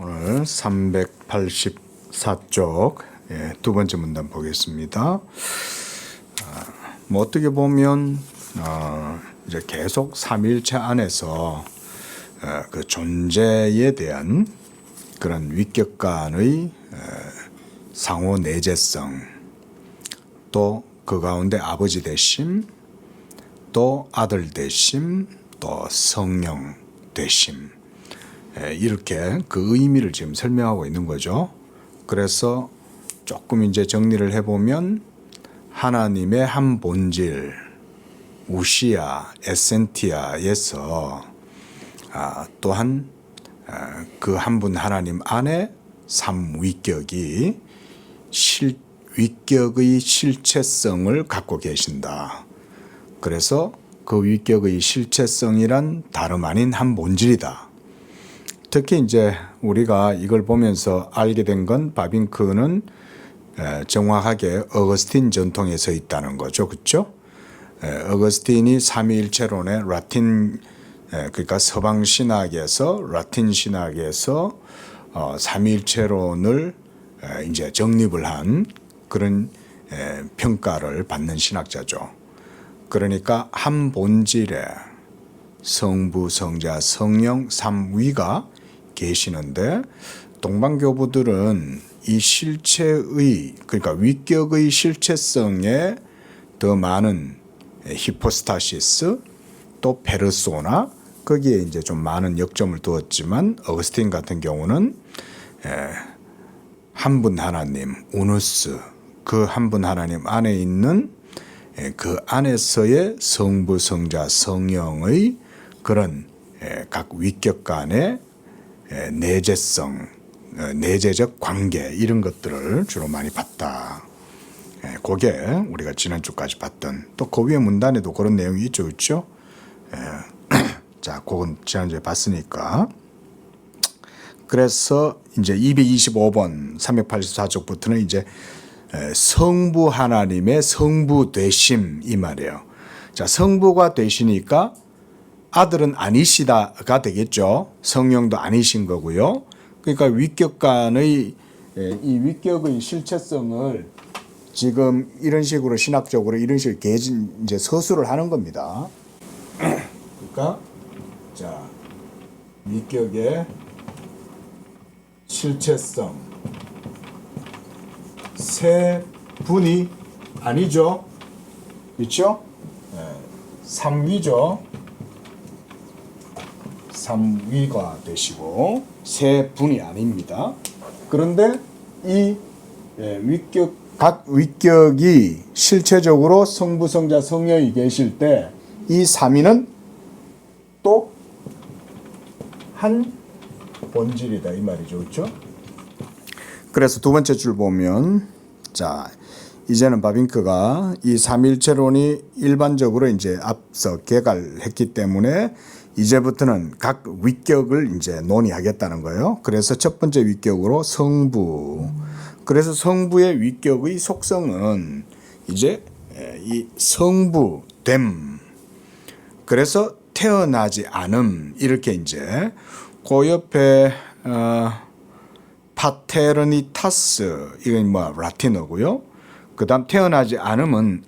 오늘 384쪽 두 번째 문단 보겠습니다. 뭐 어떻게 보면 이제 계속 삼위일체 안에서 그 존재에 대한 그런 위격간의 상호 내재성, 또 그 가운데 아버지 되심, 또 아들 되심, 또 성령 되심, 이렇게 그 의미를 지금 설명하고 있는 거죠. 그래서 조금 이제 정리를 해보면 하나님의 한 본질, 우시아, 에센티아에서 또한 그 한 분 하나님 안에 삼위격이 위격의 실체성을 갖고 계신다. 그래서 그 위격의 실체성이란 다름 아닌 한 본질이다. 특히 이제 우리가 이걸 보면서 알게 된 건 바빙크는 정확하게 어거스틴 전통에 서 있다는 거죠. 그렇죠? 어거스틴이 삼위일체론의 라틴, 그러니까 서방 신학에서 라틴 신학에서 삼위일체론을 이제 정립을 한 그런 평가를 받는 신학자죠. 그러니까 한 본질에 성부, 성자, 성령, 삼위가 계시는데 동방교부들은 이 실체의, 그러니까 위격의 실체성에 더 많은 히포스타시스, 또 페르소나, 거기에 이제 좀 많은 역점을 두었지만 어거스틴 같은 경우는 한 분 하나님, 우누스, 그 한 분 하나님 안에 있는 그 안에서의 성부, 성자, 성령의 그런 각 위격 간의 내재성, 내재적 관계, 이런 것들을 주로 많이 봤다. 그게 우리가 지난주까지 봤던, 또 그 위에 문단에도 그런 내용이 있죠, 그렇죠? 자, 그건 지난주에 봤으니까. 그래서 이제 225번 384쪽부터는 이제 성부 하나님의 성부 되심, 이 말이에요. 자, 성부가 되시니까 아들은 아니시다가 되겠죠. 성령도 아니신 거고요. 그러니까 위격간의 이 위격의 실체성을 지금 이런 식으로 신학적으로 이런 식으로 이제 서술을 하는 겁니다. 그러니까 자, 위격의 실체성, 세 분이 아니죠, 그렇죠? 삼위죠. 삼위가 되시고 세 분이 아닙니다. 그런데 이 각 위격이 실체적으로 성부, 성자, 성령이 계실 때 이 삼위는 또 한 본질이다, 이 말이죠, 그렇죠? 그래서 두 번째 줄 보면, 자, 이제는 바빙크가 이 삼일체론이 일반적으로 이제 앞서 개괄했기 때문에 이제부터는 각 위격을 이제 논의하겠다는 거예요. 그래서 첫 번째 위격으로 성부. 그래서 성부의 위격의 속성은 이제 이 성부됨. 그래서 태어나지 않음, 이렇게 이제 그 옆에 파테르니타스, 이건 뭐 라틴어고요. 그다음 태어나지 않음은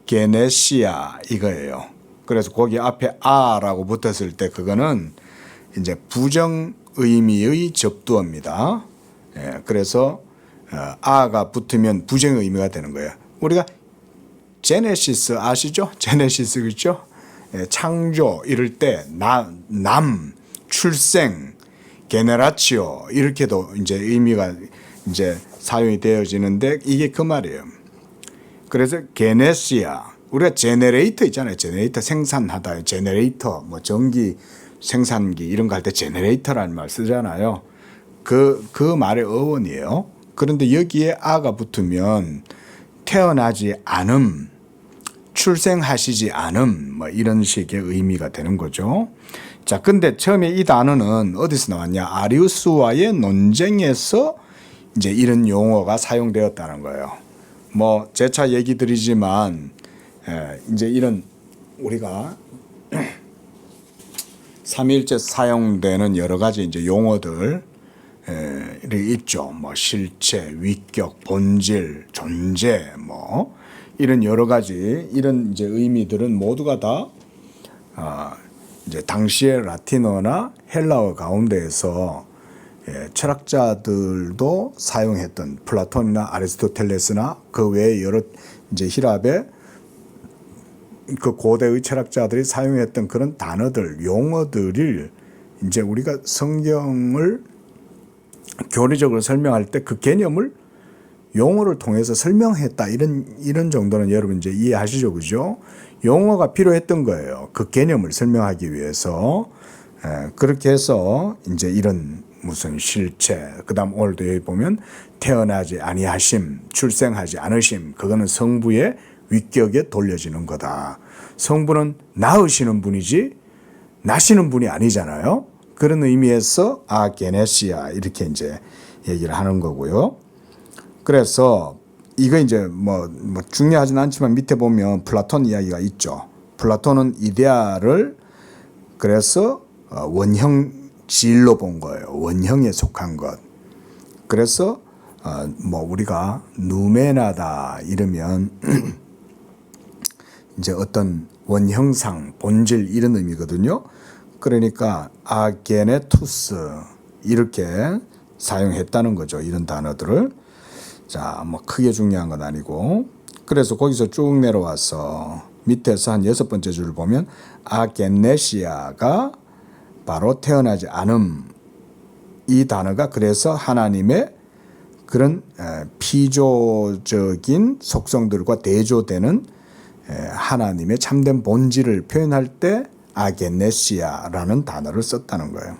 아게네시아, 이거예요. 그래서 거기 앞에 아라고 붙었을 때 그거는 이제 부정 의미의 접두어입니다. 그래서 아가 붙으면 부정 의미가 되는 거예요. 우리가 제네시스 아시죠? 제네시스, 그렇죠? 창조 이럴 때 남, 출생, 게네라치오, 이렇게도 이제 의미가 이제 사용이 되어지는데 이게 그 말이에요. 그래서 게네시아, 우리가 제네레이터 있잖아요. 제네레이터 생산하다, 제네레이터, 뭐 전기 생산기 이런 거 할 때 제네레이터라는 말 쓰잖아요. 그 말의 어원이에요. 그런데 여기에 아가 붙으면 태어나지 않음, 출생하시지 않음, 뭐 이런 식의 의미가 되는 거죠. 자, 근데 처음에 이 단어는 어디서 나왔냐? 아리우스와의 논쟁에서 이제 이런 용어가 사용되었다는 거예요. 뭐 재차 얘기 드리지만 이제 이런 우리가 삼위일체 사용되는 여러 가지 이제 용어들 있죠. 뭐 실체, 위격, 본질, 존재, 뭐 이런 여러 가지 이런 이제 의미들은 모두가 다 이제 당시의 라틴어나 헬라어 가운데에서 철학자들도 사용했던 플라톤이나 아리스토텔레스나 그 외에 여러 이제 힐랍의 그 고대의 철학자들이 사용했던 그런 단어들, 용어들을 이제 우리가 성경을 교리적으로 설명할 때 그 개념을 용어를 통해서 설명했다 이런 정도는 여러분 이제 이해하시죠, 그죠? 용어가 필요했던 거예요. 그 개념을 설명하기 위해서 그렇게 해서 이제 이런 무슨 실체, 그다음 오늘도 여기 보면 태어나지 아니하심, 출생하지 않으심, 그거는 성부의 위격에 돌려지는 거다. 성부는 낳으시는 분이지 나시는 분이 아니잖아요. 그런 의미에서 아게네시아 이렇게 이제 얘기를 하는 거고요. 그래서 이거 이제 뭐 중요하진 않지만 밑에 보면 플라톤 이야기가 있죠. 플라톤은 이데아를 그래서 원형질로 본 거예요. 원형에 속한 것. 그래서 뭐 우리가 누메나다 이러면 이제 어떤 원형상, 본질 이런 의미거든요. 그러니까 아게네투스 이렇게 사용했다는 거죠. 이런 단어들을. 자, 뭐 크게 중요한 건 아니고. 그래서 거기서 쭉 내려와서 밑에서 한 6번째 줄을 보면 아게네시아가 바로 태어나지 않음. 이 단어가 그래서 하나님의 그런 피조적인 속성들과 대조되는 하나님의 참된 본질을 표현할 때 아게네시아라는 단어를 썼다는 거예요.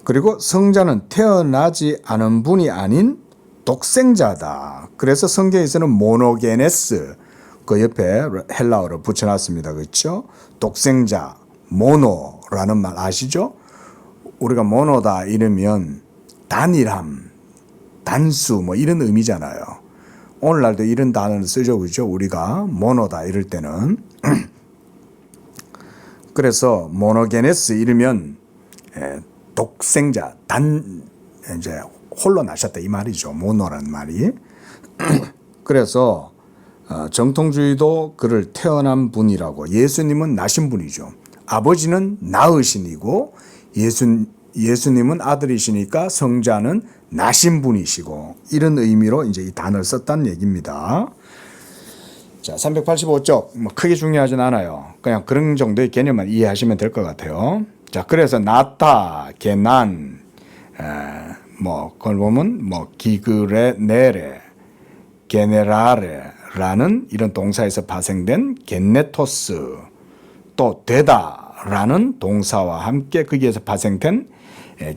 그리고 성자는 태어나지 않은 분이 아닌 독생자다. 그래서 성경에서는 모노게네스 그 옆에 헬라어로 붙여놨습니다. 그렇죠? 독생자, 모노라는 말 아시죠? 우리가 모노다 이러면 단일함, 단수 뭐 이런 의미잖아요. 오늘날도 이런 단어를 쓰죠. 그렇죠? 우리가 모노다 이럴 때는. 그래서 모노게네스 이러면 독생자, 이제 홀로 나셨다 이 말이죠. 모노라는 말이. 그래서 정통주의도 그를 태어난 분이라고, 예수님은 나신 분이죠. 아버지는 낳으신이고 예수님은 아들이시니까 성자는 나신 분이시고, 이런 의미로 이제 이 단어를 썼다는 얘기입니다. 자, 385쪽 뭐 크게 중요하진 않아요. 그냥 그런 정도의 개념만 이해하시면 될 것 같아요. 자, 그래서 나타, 게난, 뭐 그걸 보면 뭐 기그레네레, 게네라레라는 이런 동사에서 파생된 겐네토스, 또 되다라는 동사와 함께 거기에서 파생된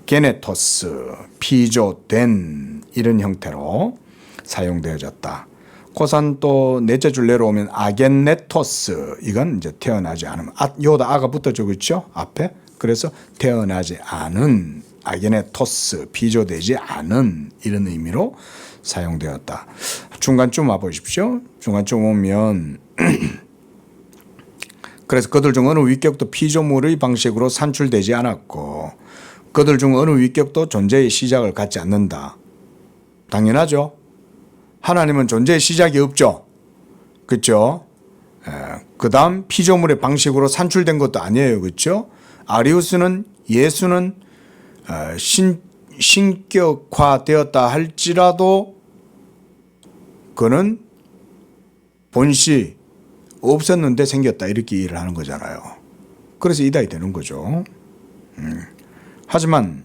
게네토스, 피조된 이런 형태로 사용되어졌다. 고산 또 넷째 줄 내려오면 아겐네토스, 이건 이제 태어나지 않음. 요다 아가 붙었죠, 그렇죠? 앞에. 그래서 태어나지 않은 아게네토스, 피조되지 않은 이런 의미로 사용되었다. 중간쯤 와보십시오. 중간쯤 오면 그래서 그들 중 어느 위격도 피조물의 방식으로 산출되지 않았고 그들 중 어느 위격도 존재의 시작을 갖지 않는다. 당연하죠. 하나님은 존재의 시작이 없죠. 그렇죠? 그 다음 피조물의 방식으로 산출된 것도 아니에요. 그렇죠? 아리우스는 예수는 신격화되었다 할지라도 그는 본시 없었는데 생겼다 이렇게 이해를 하는 거잖아요. 그래서 이다이 되는 거죠. 하지만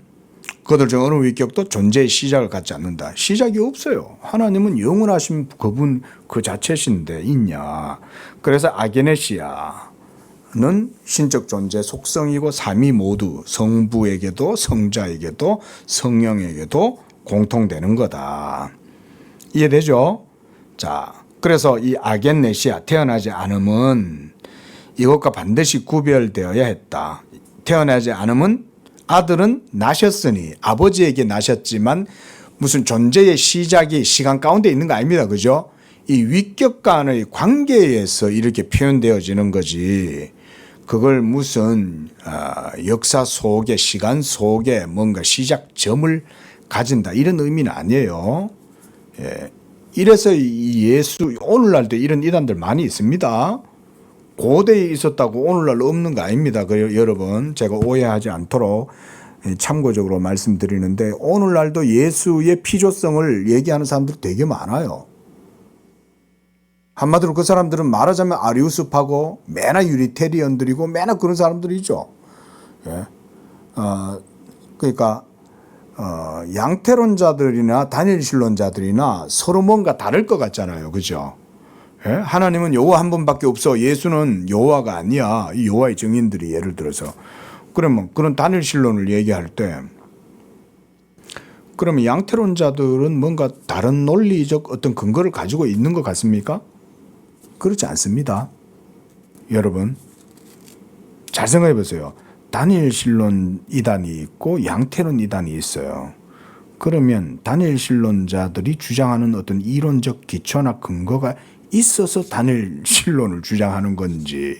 그들 중 어느 위격도 존재의 시작을 갖지 않는다. 시작이 없어요. 하나님은 영원하신 그분 그 자체신데 있냐. 그래서 아게네시아는 신적 존재 속성이고 삼위 모두 성부에게도 성자에게도 성령에게도 공통되는 거다. 이해되죠? 자, 그래서 이 아겐네시아, 태어나지 않음은 이것과 반드시 구별되어야 했다. 태어나지 않음은 아들은 나셨으니 아버지에게 나셨지만 무슨 존재의 시작이 시간 가운데 있는 거 아닙니다. 그죠? 이 위격 간의 관계에서 이렇게 표현되어지는 거지. 그걸 무슨 역사 속에 시간 속에 뭔가 시작점을 가진다 이런 의미는 아니에요. 예. 이래서 예수 오늘날도 이런 이단들 많이 있습니다. 고대에 있었다고 오늘날 없는 거 아닙니다. 여러분 제가 오해하지 않도록 참고적으로 말씀드리는데 오늘날도 예수의 피조성을 얘기하는 사람들 되게 많아요. 한마디로 그 사람들은 말하자면 아리우스파고 맨날 유니테리언들이고 맨날 그런 사람들이죠. 예. 그러니까 양태론자들이나 다니엘신론자들이나 서로 뭔가 다를 것 같잖아요. 그죠? 예? 하나님은 여호와 한 분밖에 없어. 예수는 여호와가 아니야. 이 여호와의 증인들이 예를 들어서 그러면 그런 다니엘신론을 얘기할 때 그러면 양태론자들은 뭔가 다른 논리적 어떤 근거를 가지고 있는 것 같습니까? 그렇지 않습니다. 여러분 잘 생각해 보세요. 다니엘신론 이단이 있고 양태론 이단이 있어요. 그러면 다니엘신론자들이 주장하는 어떤 이론적 기초나 근거가 있어서 다니엘신론을 주장하는 건지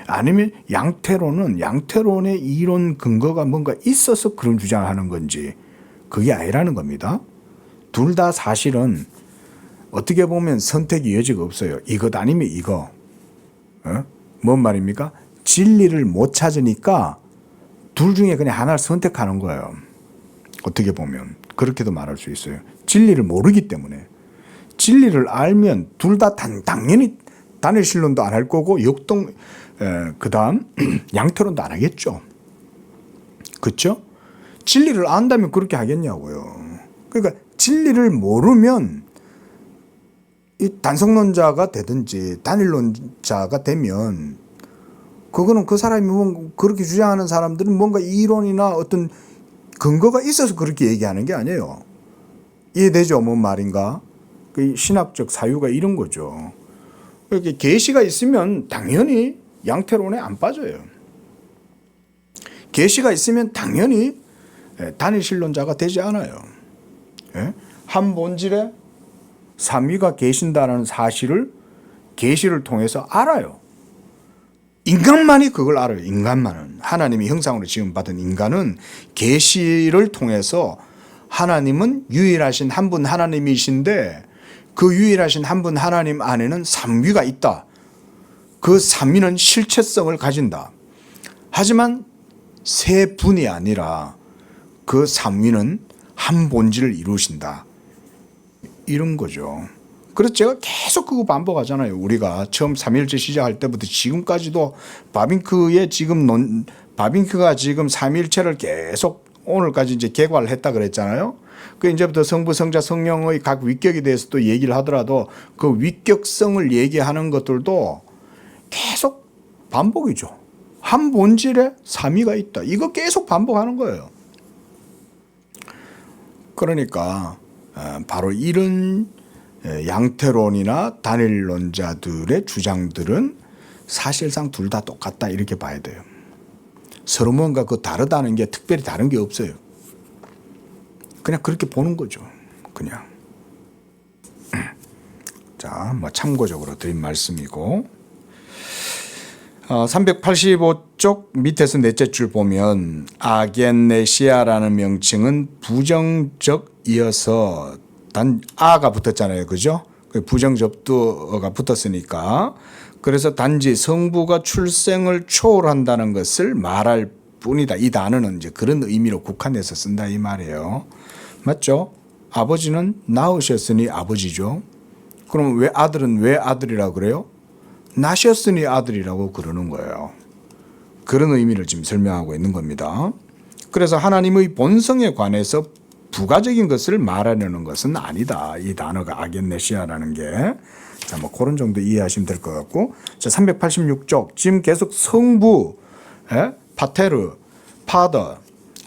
아니면 양태론의 이론 근거가 뭔가 있어서 그런 주장을 하는 건지 그게 아니라는 겁니다. 둘 다 사실은 어떻게 보면 선택의 여지가 없어요. 이것 아니면 이거. 뭔 말입니까? 진리를 못 찾으니까 둘 중에 그냥 하나를 선택하는 거예요. 어떻게 보면 그렇게도 말할 수 있어요. 진리를 모르기 때문에. 진리를 알면 둘 다 당연히 다니엘신론도 안 할 거고 그다음 양태론도 안 하겠죠. 그렇죠? 진리를 안다면 그렇게 하겠냐고요. 그러니까 진리를 모르면 이 단성론자가 되든지 다니엘론자가 되면 그거는 그 사람이 그렇게 주장하는 사람들은 뭔가 이론이나 어떤 근거가 있어서 그렇게 얘기하는 게 아니에요. 이해되죠? 뭔 말인가? 그 신학적 사유가 이런 거죠. 이렇게 계시가 있으면 당연히 양태론에 안 빠져요. 계시가 있으면 당연히 다니엘신론자가 되지 않아요. 한 본질에 삼위가 계신다는 사실을 계시를 통해서 알아요. 인간만이 그걸 알아요. 인간만은. 하나님이 형상으로 지음받은 인간은 계시를 통해서 하나님은 유일하신 한 분 하나님이신데 그 유일하신 한 분 하나님 안에는 삼위가 있다. 그 삼위는 실체성을 가진다. 하지만 세 분이 아니라 그 삼위는 한 본질을 이루신다. 이런 거죠. 그래서 제가 계속 그거 반복하잖아요. 우리가 처음 삼위일체 시작할 때부터 지금까지도 바빙크가 지금 삼위일체를 계속 오늘까지 이제 개괄을 했다 그랬잖아요. 그 이제부터 성부, 성자, 성령의 각 위격에 대해서 또 얘기를 하더라도 그 위격성을 얘기하는 것들도 계속 반복이죠. 한 본질에 삼위가 있다. 이거 계속 반복하는 거예요. 그러니까 바로 이런 양태론이나 다니엘론자들의 주장들은 사실상 둘 다 똑같다 이렇게 봐야 돼요. 서로 뭔가 그 다르다는 게 특별히 다른 게 없어요. 그냥 그렇게 보는 거죠. 그냥. 자, 뭐 참고적으로 드린 말씀이고 385쪽 밑에서 넷째 줄 보면 아겐네시아라는 명칭은 부정적이어서 단 아가 붙었잖아요. 그죠? 부정접두어가 붙었으니까 그래서 단지 성부가 출생을 초월한다는 것을 말할 뿐이다. 이 단어는 이제 그런 의미로 국한해서 쓴다 이 말이에요. 맞죠? 아버지는 낳으셨으니 아버지죠. 그럼 왜 아들은 왜 아들이라고 그래요? 낳으셨으니 아들이라고 그러는 거예요. 그런 의미를 지금 설명하고 있는 겁니다. 그래서 하나님의 본성에 관해서 부가적인 것을 말하려는 것은 아니다. 이 단어가 아겐네시아라는 게. 자, 뭐 그런 정도 이해하시면 될 것 같고. 자, 386쪽. 지금 계속 성부, 파테르, 파더,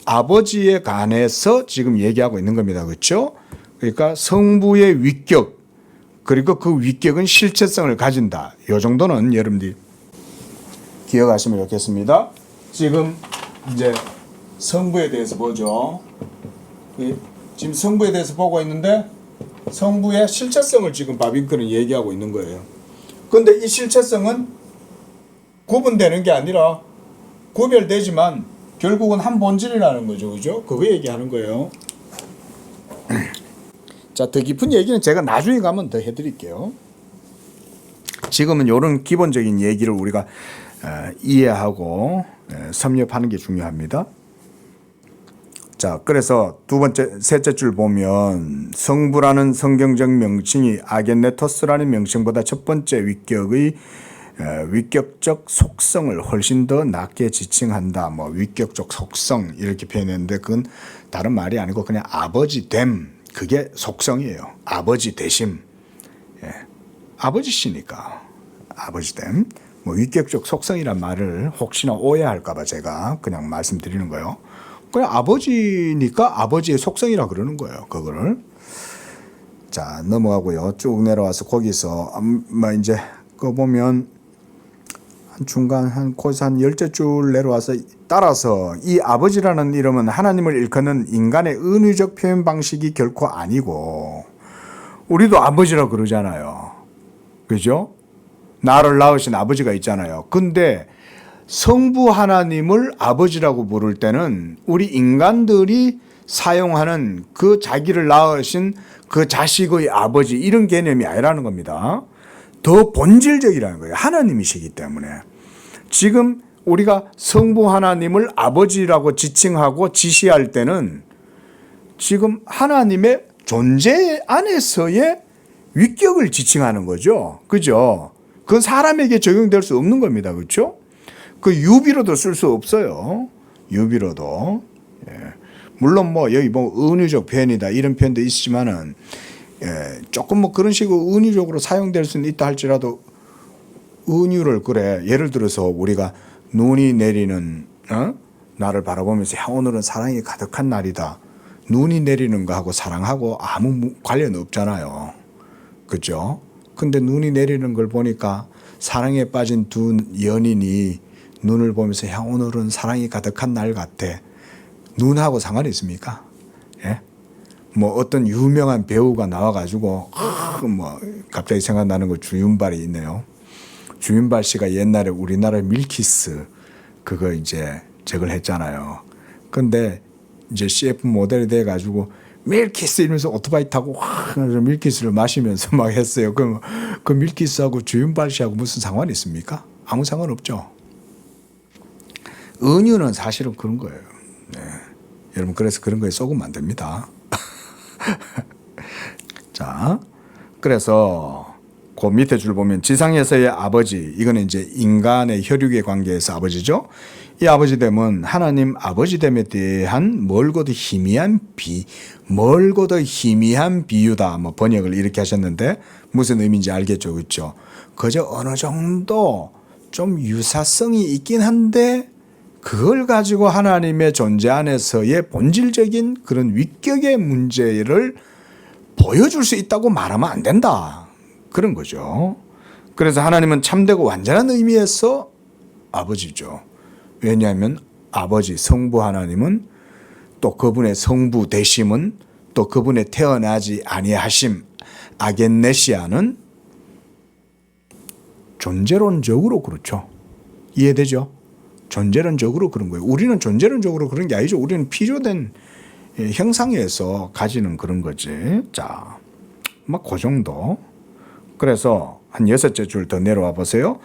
아버지에 관해서 지금 얘기하고 있는 겁니다. 그렇죠? 그러니까 성부의 위격, 그리고 그 위격은 실체성을 가진다. 이 정도는 여러분들이 기억하시면 좋겠습니다. 지금 이제 성부에 대해서 보죠. 지금 성부에 대해서 보고 있는데 성부의 실체성을 지금 바빙크는 얘기하고 있는 거예요. 그런데 이 실체성은 구분되는 게 아니라 구별되지만 결국은 한 본질이라는 거죠. 그죠? 그거 얘기하는 거예요. 자, 더 깊은 얘기는 제가 나중에 가면 더 해드릴게요. 지금은 이런 기본적인 얘기를 우리가 이해하고 섭렵하는 게 중요합니다. 자, 그래서 셋째 줄 보면 성부라는 성경적 명칭이 아겐네토스라는 명칭보다 첫 번째 위격의 위격적 속성을 훨씬 더 낮게 지칭한다. 뭐 위격적 속성 이렇게 표현했는데 그건 다른 말이 아니고 그냥 아버지됨, 그게 속성이에요. 아버지 되심. 예. 아버지시니까 아버지됨. 뭐 위격적 속성이란 말을 혹시나 오해할까봐 제가 그냥 말씀드리는 거예요. 그냥 아버지니까 아버지의 속성이라 그러는 거예요. 그거를. 자, 넘어가고요. 쭉 내려와서 거기서 이제 그거 보면 한 중간 거기서 한 10째 줄 내려와서 따라서 이 아버지라는 이름은 하나님을 일컫는 인간의 은유적 표현 방식이 결코 아니고 우리도 아버지라고 그러잖아요. 그죠? 나를 낳으신 아버지가 있잖아요. 근데 성부 하나님을 아버지라고 부를 때는 우리 인간들이 사용하는 그 자기를 낳으신 그 자식의 아버지 이런 개념이 아니라는 겁니다. 더 본질적이라는 거예요. 하나님이시기 때문에. 지금 우리가 성부 하나님을 아버지라고 지칭하고 지시할 때는 지금 하나님의 존재 안에서의 위격을 지칭하는 거죠. 그죠? 그건 사람에게 적용될 수 없는 겁니다. 그렇죠? 그 유비로도 쓸 수 없어요. 유비로도. 예. 물론 뭐 여기 뭐 은유적 표현이다 이런 표현도 있지만은 조금 뭐 그런 식으로 은유적으로 사용될 수는 있다 할지라도 은유를 그래 예를 들어서 우리가 눈이 내리는 나를 바라보면서 야, 오늘은 사랑이 가득한 날이다. 눈이 내리는 거하고 사랑하고 아무 관련 없잖아요. 그죠? 근데 눈이 내리는 걸 보니까 사랑에 빠진 두 연인이 눈을 보면서 야, 오늘은 사랑이 가득한 날 같아. 눈하고 상관이 있습니까? 예? 뭐 어떤 유명한 배우가 나와가지고 뭐 갑자기 생각나는 거 주윤발이 있네요. 주윤발 씨가 옛날에 우리나라 밀키스 그거 이제 저걸 했잖아요. 근데 이제 CF 모델이 돼가지고 밀키스 이러면서 오토바이 타고 밀키스를 마시면서 막 했어요. 그럼 그 밀키스하고 주윤발 씨하고 무슨 상관이 있습니까? 아무 상관 없죠. 은유는 사실은 그런 거예요. 네. 여러분 그래서 그런 거에 속으면 안 됩니다. 자, 그래서 그 밑에 줄 보면 지상에서의 아버지, 이거는 이제 인간의 혈육의 관계에서 아버지죠. 이 아버지됨은 하나님 아버지됨에 대한 멀고도 희미한 비유다. 뭐 번역을 이렇게 하셨는데 무슨 의미인지 알겠죠, 그렇죠? 그저 어느 정도 좀 유사성이 있긴 한데 그걸 가지고 하나님의 존재 안에서의 본질적인 그런 위격의 문제를 보여줄 수 있다고 말하면 안 된다. 그런 거죠. 그래서 하나님은 참되고 완전한 의미에서 아버지죠. 왜냐하면 아버지 성부 하나님은 또 그분의 성부 되심은 또 그분의 태어나지 아니하심 아겐네시아는 존재론적으로 그렇죠. 이해되죠? 존재론적으로 그런 거예요. 우리는 존재론적으로 그런 게 아니죠. 우리는 필요된 형상에서 가지는 그런 거지. 자, 막 그 정도. 그래서 한 6째 줄 더 내려와 보세요.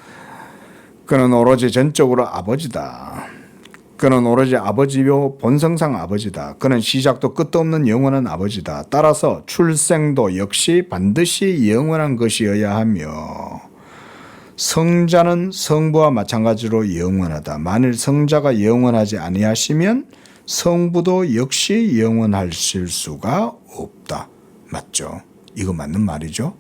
그는 오로지 전적으로 아버지다. 그는 오로지 아버지요 본성상 아버지다. 그는 시작도 끝도 없는 영원한 아버지다. 따라서 출생도 역시 반드시 영원한 것이어야 하며 성자는 성부와 마찬가지로 영원하다. 만일 성자가 영원하지 아니하시면 성부도 역시 영원하실 수가 없다. 맞죠? 이거 맞는 말이죠.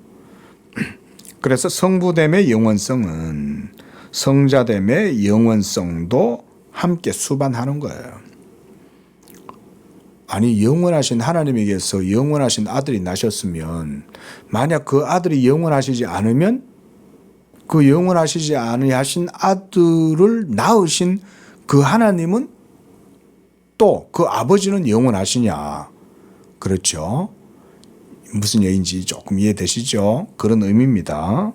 그래서 성부됨의 영원성은 성자됨의 영원성도 함께 수반하는 거예요. 아니 영원하신 하나님에게서 영원하신 아들이 나셨으면 만약 그 아들이 영원하시지 않으면 그 영원하시지 아니하신 아들을 낳으신 그 하나님은 또 그 아버지는 영원하시냐. 그렇죠. 무슨 얘기인지 조금 이해되시죠? 그런 의미입니다.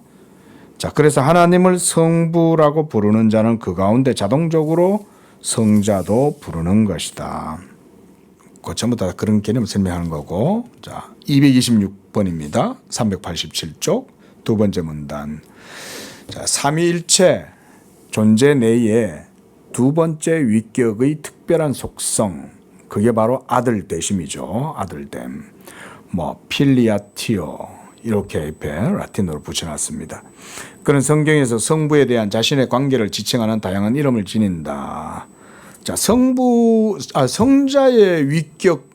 자, 그래서 하나님을 성부라고 부르는 자는 그 가운데 자동적으로 성자도 부르는 것이다. 그 전부 다 그런 개념을 설명하는 거고. 자, 226번입니다. 387쪽 두 번째 문단. 자, 삼위일체 존재 내에 두 번째 위격의 특별한 속성, 그게 바로 아들되심이죠. 아들됨. 뭐 필리아티오 이렇게 옆에 라틴어로 붙여놨습니다. 그런 성경에서 성부에 대한 자신의 관계를 지칭하는 다양한 이름을 지닌다. 자, 성자의 위격,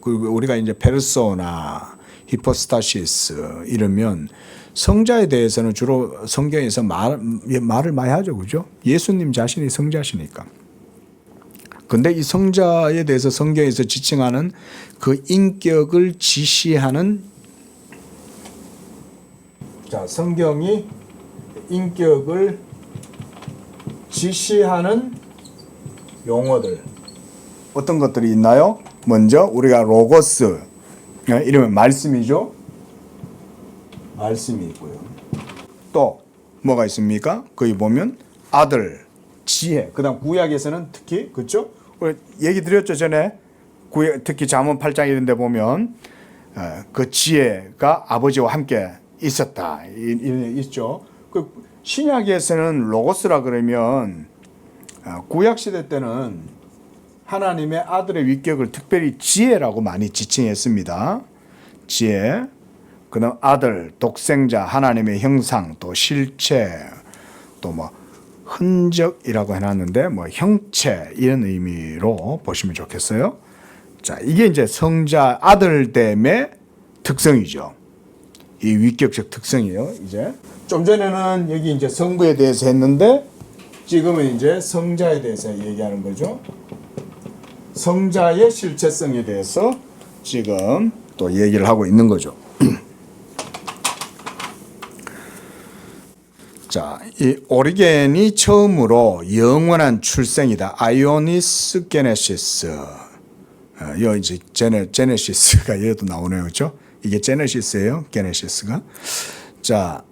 우리가 이제 페르소나, 히포스타시스 이러면 성자에 대해서는 주로 성경에서 말을 많이 하죠, 그죠? 예수님 자신이 성자시니까. 근데 이 성자에 대해서 성경에서 지칭하는 그 인격을 지시하는, 자, 성경이 인격을 지시하는 용어들 어떤 것들이 있나요? 먼저 우리가 로고스, 이러면 말씀이죠. 말씀이 있고요. 또 뭐가 있습니까? 거기 보면 아들, 지혜. 그다음 구약에서는 특히, 그렇죠? 얘기 드렸죠 전에. 구약, 특히 잠언 8장 이런 데 보면 그 지혜가 아버지와 함께 있었다. 있죠. 그 신약에서는 로고스라 그러면 구약 시대 때는 하나님의 아들의 위격을 특별히 지혜라고 많이 지칭했습니다. 지혜. 그다음 아들, 독생자, 하나님의 형상, 또 실체, 또 뭐 흔적이라고 해놨는데 뭐 형체 이런 의미로 보시면 좋겠어요. 자, 이게 이제 성자 아들됨의 특성이죠. 이 위격적 특성이에요. 이제 좀 전에는 여기 이제 성부에 대해서 했는데 지금은 이제 성자에 대해서 얘기하는 거죠. 성자의 실체성에 대해서 지금 또 얘기를 하고 있는 거죠. 자, 이 오리겐이 처음으로 영원한 출생이다. 아이오니스 게네시스. 여 이제 제네시스가 얘도 나오네요, 그렇죠? 이게 제네시스예요, 게네시스가. 자,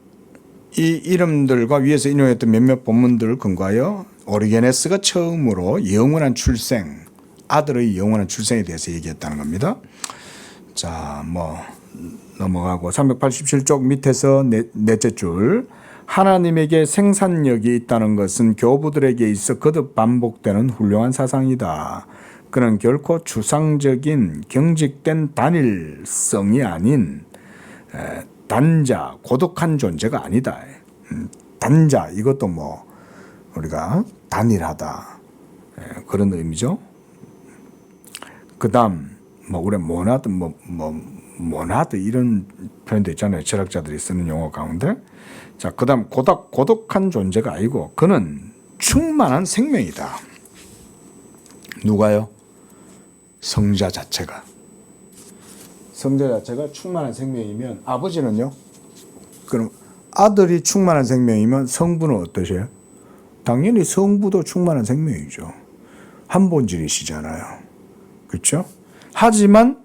이 이름들과 위에서 인용했던 몇몇 본문들을 근거하여 오리게네스가 처음으로 영원한 출생, 아들의 영원한 출생에 대해서 얘기했다는 겁니다. 자, 뭐 넘어가고 387쪽 밑에서 넷째 줄. 하나님에게 생산력이 있다는 것은 교부들에게 있어 거듭 반복되는 훌륭한 사상이다. 그는 결코 추상적인 경직된 단일성이 아닌 단자, 고독한 존재가 아니다. 단자, 이것도 뭐 우리가 단일하다, 그런 의미죠. 그다음 뭐 우리 모나드, 모나드 이런 표현도 있잖아요. 철학자들이 쓰는 용어 가운데. 자, 그다음 고독한 존재가 아니고 그는 충만한 생명이다. 누가요? 성자 자체가. 성자 자체가 충만한 생명이면 아버지는요? 그럼 아들이 충만한 생명이면 성부는 어떠세요? 당연히 성부도 충만한 생명이죠. 한 본질이시잖아요. 그렇죠? 하지만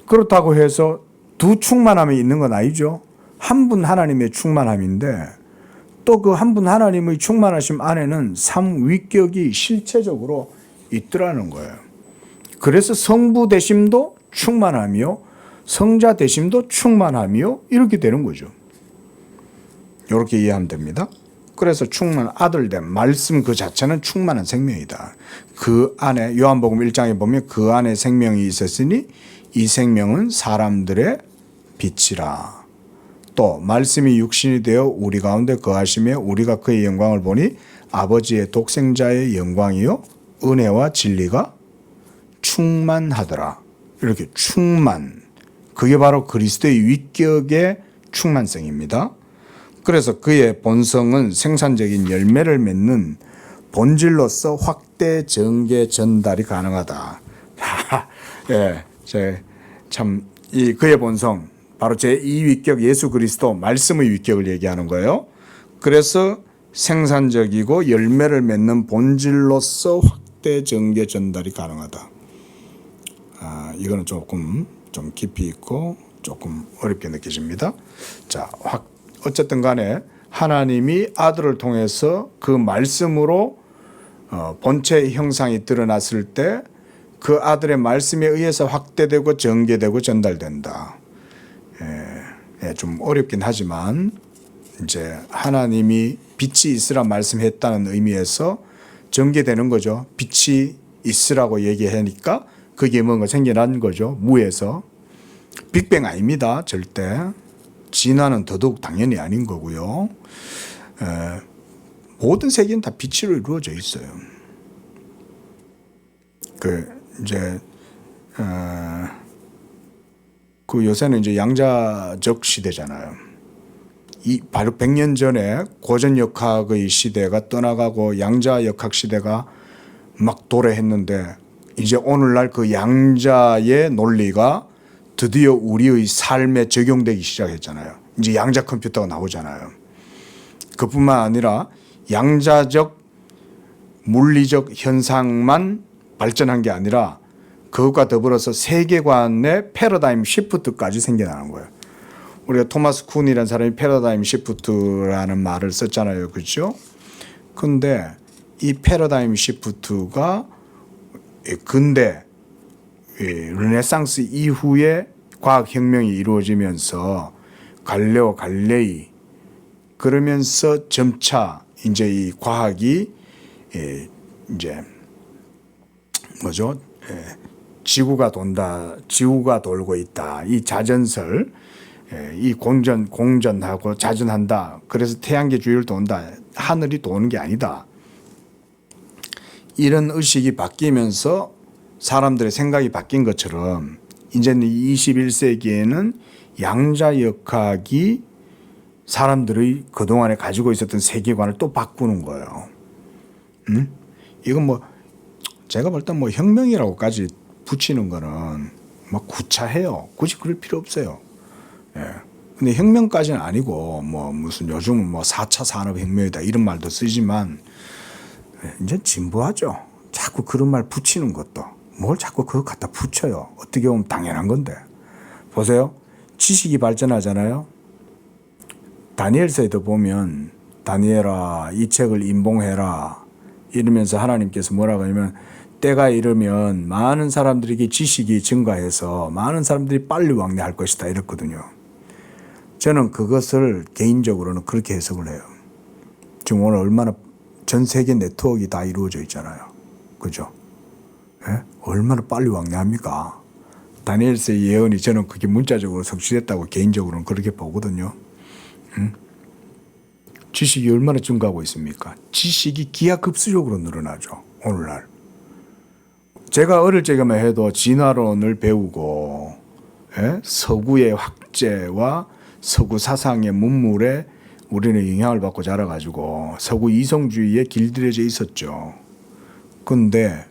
그렇다고 해서 두 충만함이 있는 건 아니죠. 한 분 하나님의 충만함인데 또 그 한 분 하나님의 충만하심 안에는 삼위격이 실체적으로 있더라는 거예요. 그래서 성부 되심도 충만함이요, 성자 되심도 충만함이요, 이렇게 되는 거죠. 이렇게 이해하면 됩니다. 그래서 충만한 아들됨, 말씀 그 자체는 충만한 생명이다. 그 안에 요한복음 1장에 보면 그 안에 생명이 있었으니 이 생명은 사람들의 빛이라. 또 말씀이 육신이 되어 우리 가운데 거하시며 우리가 그의 영광을 보니 아버지의 독생자의 영광이요 은혜와 진리가 충만하더라. 이렇게 충만, 그게 바로 그리스도의 위격의 충만성입니다. 그래서 그의 본성은 생산적인 열매를 맺는 본질로서 확대, 전개, 전달이 가능하다. 예, 참 이 그의 본성, 바로 제2위격 예수 그리스도 말씀의 위격을 얘기하는 거예요. 그래서 생산적이고 열매를 맺는 본질로서 확대, 전개, 전달이 가능하다. 이거는 조금 좀 깊이 있고 조금 어렵게 느껴집니다. 자, 어쨌든 간에 하나님이 아들을 통해서 그 말씀으로 본체의 형상이 드러났을 때 그 아들의 말씀에 의해서 확대되고 전개되고 전달된다. 좀 어렵긴 하지만 이제 하나님이 빛이 있으라 말씀했다는 의미에서 전개되는 거죠. 빛이 있으라고 얘기하니까 그게 뭔가 생겨난 거죠. 무에서. 빅뱅 아닙니다. 절대. 진화는 더더욱 당연히 아닌 거고요. 모든 세계는 다 빛으로 이루어져 있어요. 그 요새는 이제 양자적 시대잖아요. 바로 100년 전에 고전역학의 시대가 떠나가고 양자역학 시대가 막 도래했는데 이제 오늘날 그 양자의 논리가 드디어 우리의 삶에 적용되기 시작했잖아요. 이제 양자 컴퓨터가 나오잖아요. 그뿐만 아니라 양자적 물리적 현상만 발전한 게 아니라 그것과 더불어서 세계관의 패러다임 시프트까지 생겨나는 거예요. 우리가 토마스 쿤이라는 사람이 패러다임 시프트라는 말을 썼잖아요. 그렇죠? 근데 이 패러다임 시프트가 근대 르네상스 이후에 과학혁명이 이루어지면서 갈레오 갈레이 그러면서 점차 이제 이 과학이 이제 뭐죠? 지구가 돈다, 지구가 돌고 있다. 이 자전설, 이 공전하고 자전한다. 그래서 태양계 주위를 돈다. 하늘이 도는 게 아니다. 이런 의식이 바뀌면서 사람들의 생각이 바뀐 것처럼 이제는 21세기에는 양자역학이 사람들의 그동안에 가지고 있었던 세계관을 또 바꾸는 거예요. 이건 뭐 제가 볼 땐 뭐 혁명이라고까지 붙이는 거는 뭐 구차해요. 굳이 그럴 필요 없어요. 근데 혁명까지는 아니고 뭐 무슨 요즘은 뭐 4차 산업혁명이다 이런 말도 쓰지만 이제 진부하죠. 자꾸 그런 말 붙이는 것도 뭘 자꾸 그거 갖다 붙여요. 어떻게 보면 당연한 건데. 보세요. 지식이 발전하잖아요. 다니엘서에도 보면 다니엘아 이 책을 임봉해라 이러면서 하나님께서 뭐라고 하냐면 때가 이르면 많은 사람들에게 지식이 증가해서 많은 사람들이 빨리 왕래할 것이다 이랬거든요. 저는 그것을 개인적으로는 그렇게 해석을 해요. 지금 오늘 얼마나 전 세계 네트워크가 다 이루어져 있잖아요. 그죠? 얼마나 빨리 왕래합니까? 다니엘서의 예언이 저는 그게 문자적으로 성취됐다고 개인적으로는 그렇게 보거든요. 지식이 얼마나 증가하고 있습니까? 지식이 기하급수적으로 늘어나죠. 오늘날. 제가 어릴 적에만 해도 진화론을 배우고 서구의 확제와 서구 사상의 문물에 우리는 영향을 받고 자라가지고 서구 이성주의에 길들여져 있었죠. 근데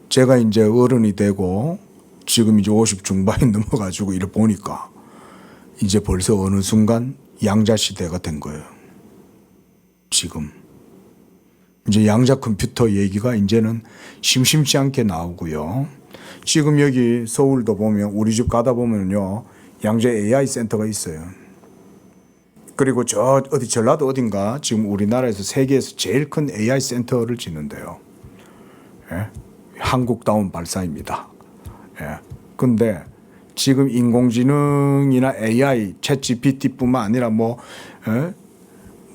제가 이제 어른이 되고 지금 이제 50 중반이 넘어가지고 이를 보니까 이제 벌써 어느 순간 양자 시대가 된 거예요. 지금. 이제 양자 컴퓨터 얘기가 이제는 심심치 않게 나오고요. 지금 여기 서울도 보면 우리 집 가다 보면요. 양자 AI 센터가 있어요. 그리고 저 어디 전라도 어딘가 지금 우리나라에서 세계에서 제일 큰 AI 센터를 짓는데요. 한국다운 발사입니다. 근데 지금 인공지능이나 AI, 챗 GPT뿐만 아니라 뭐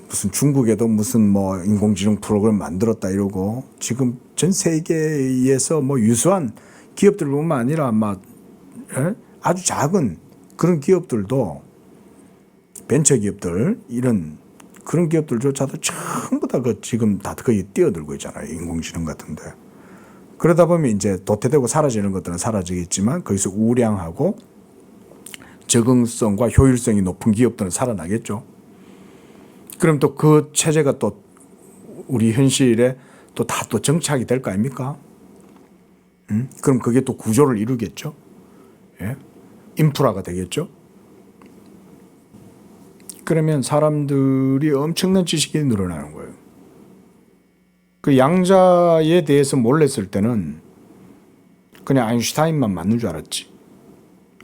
무슨 중국에도 무슨 뭐 인공지능 프로그램 만들었다 이러고 지금 전 세계에서 뭐 유수한 기업들뿐만 아니라 막 아주 작은 그런 기업들도 벤처 기업들 이런 그런 기업들조차도 전부 다 그 지금 다 거의 뛰어들고 있잖아요. 인공지능 같은데. 그러다 보면 이제 도태되고 사라지는 것들은 사라지겠지만 거기서 우량하고 적응성과 효율성이 높은 기업들은 살아나겠죠. 그럼 또 그 체제가 또 우리 현실에 또 다 또 정착이 될 거 아닙니까? 그럼 그게 또 구조를 이루겠죠. 인프라가 되겠죠. 그러면 사람들이 엄청난 지식이 늘어나는 거예요. 그 양자에 대해서 몰랐을 때는 그냥 아인슈타인만 맞는 줄 알았지.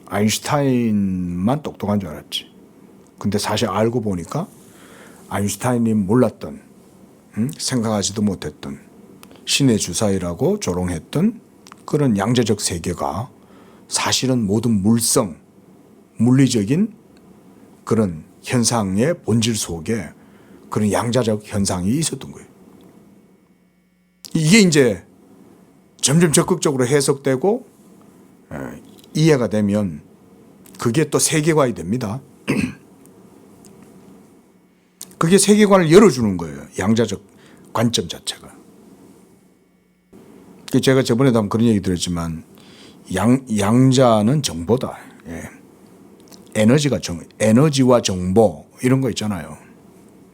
아인슈타인만 똑똑한 줄 알았지. 근데 사실 알고 보니까 아인슈타인이 몰랐던, 생각하지도 못했던 신의 주사위라고 조롱했던 그런 양자적 세계가 사실은 모든 물성, 물리적인 그런 현상의 본질 속에 그런 양자적 현상이 있었던 거예요. 이게 이제 점점 적극적으로 해석되고 이해가 되면 그게 또 세계관이 됩니다. 그게 세계관을 열어주는 거예요. 양자적 관점 자체가. 제가 저번에도 한번 그런 얘기 드렸지만 양자는 정보다. 예. 에너지와 정보 이런 거 있잖아요.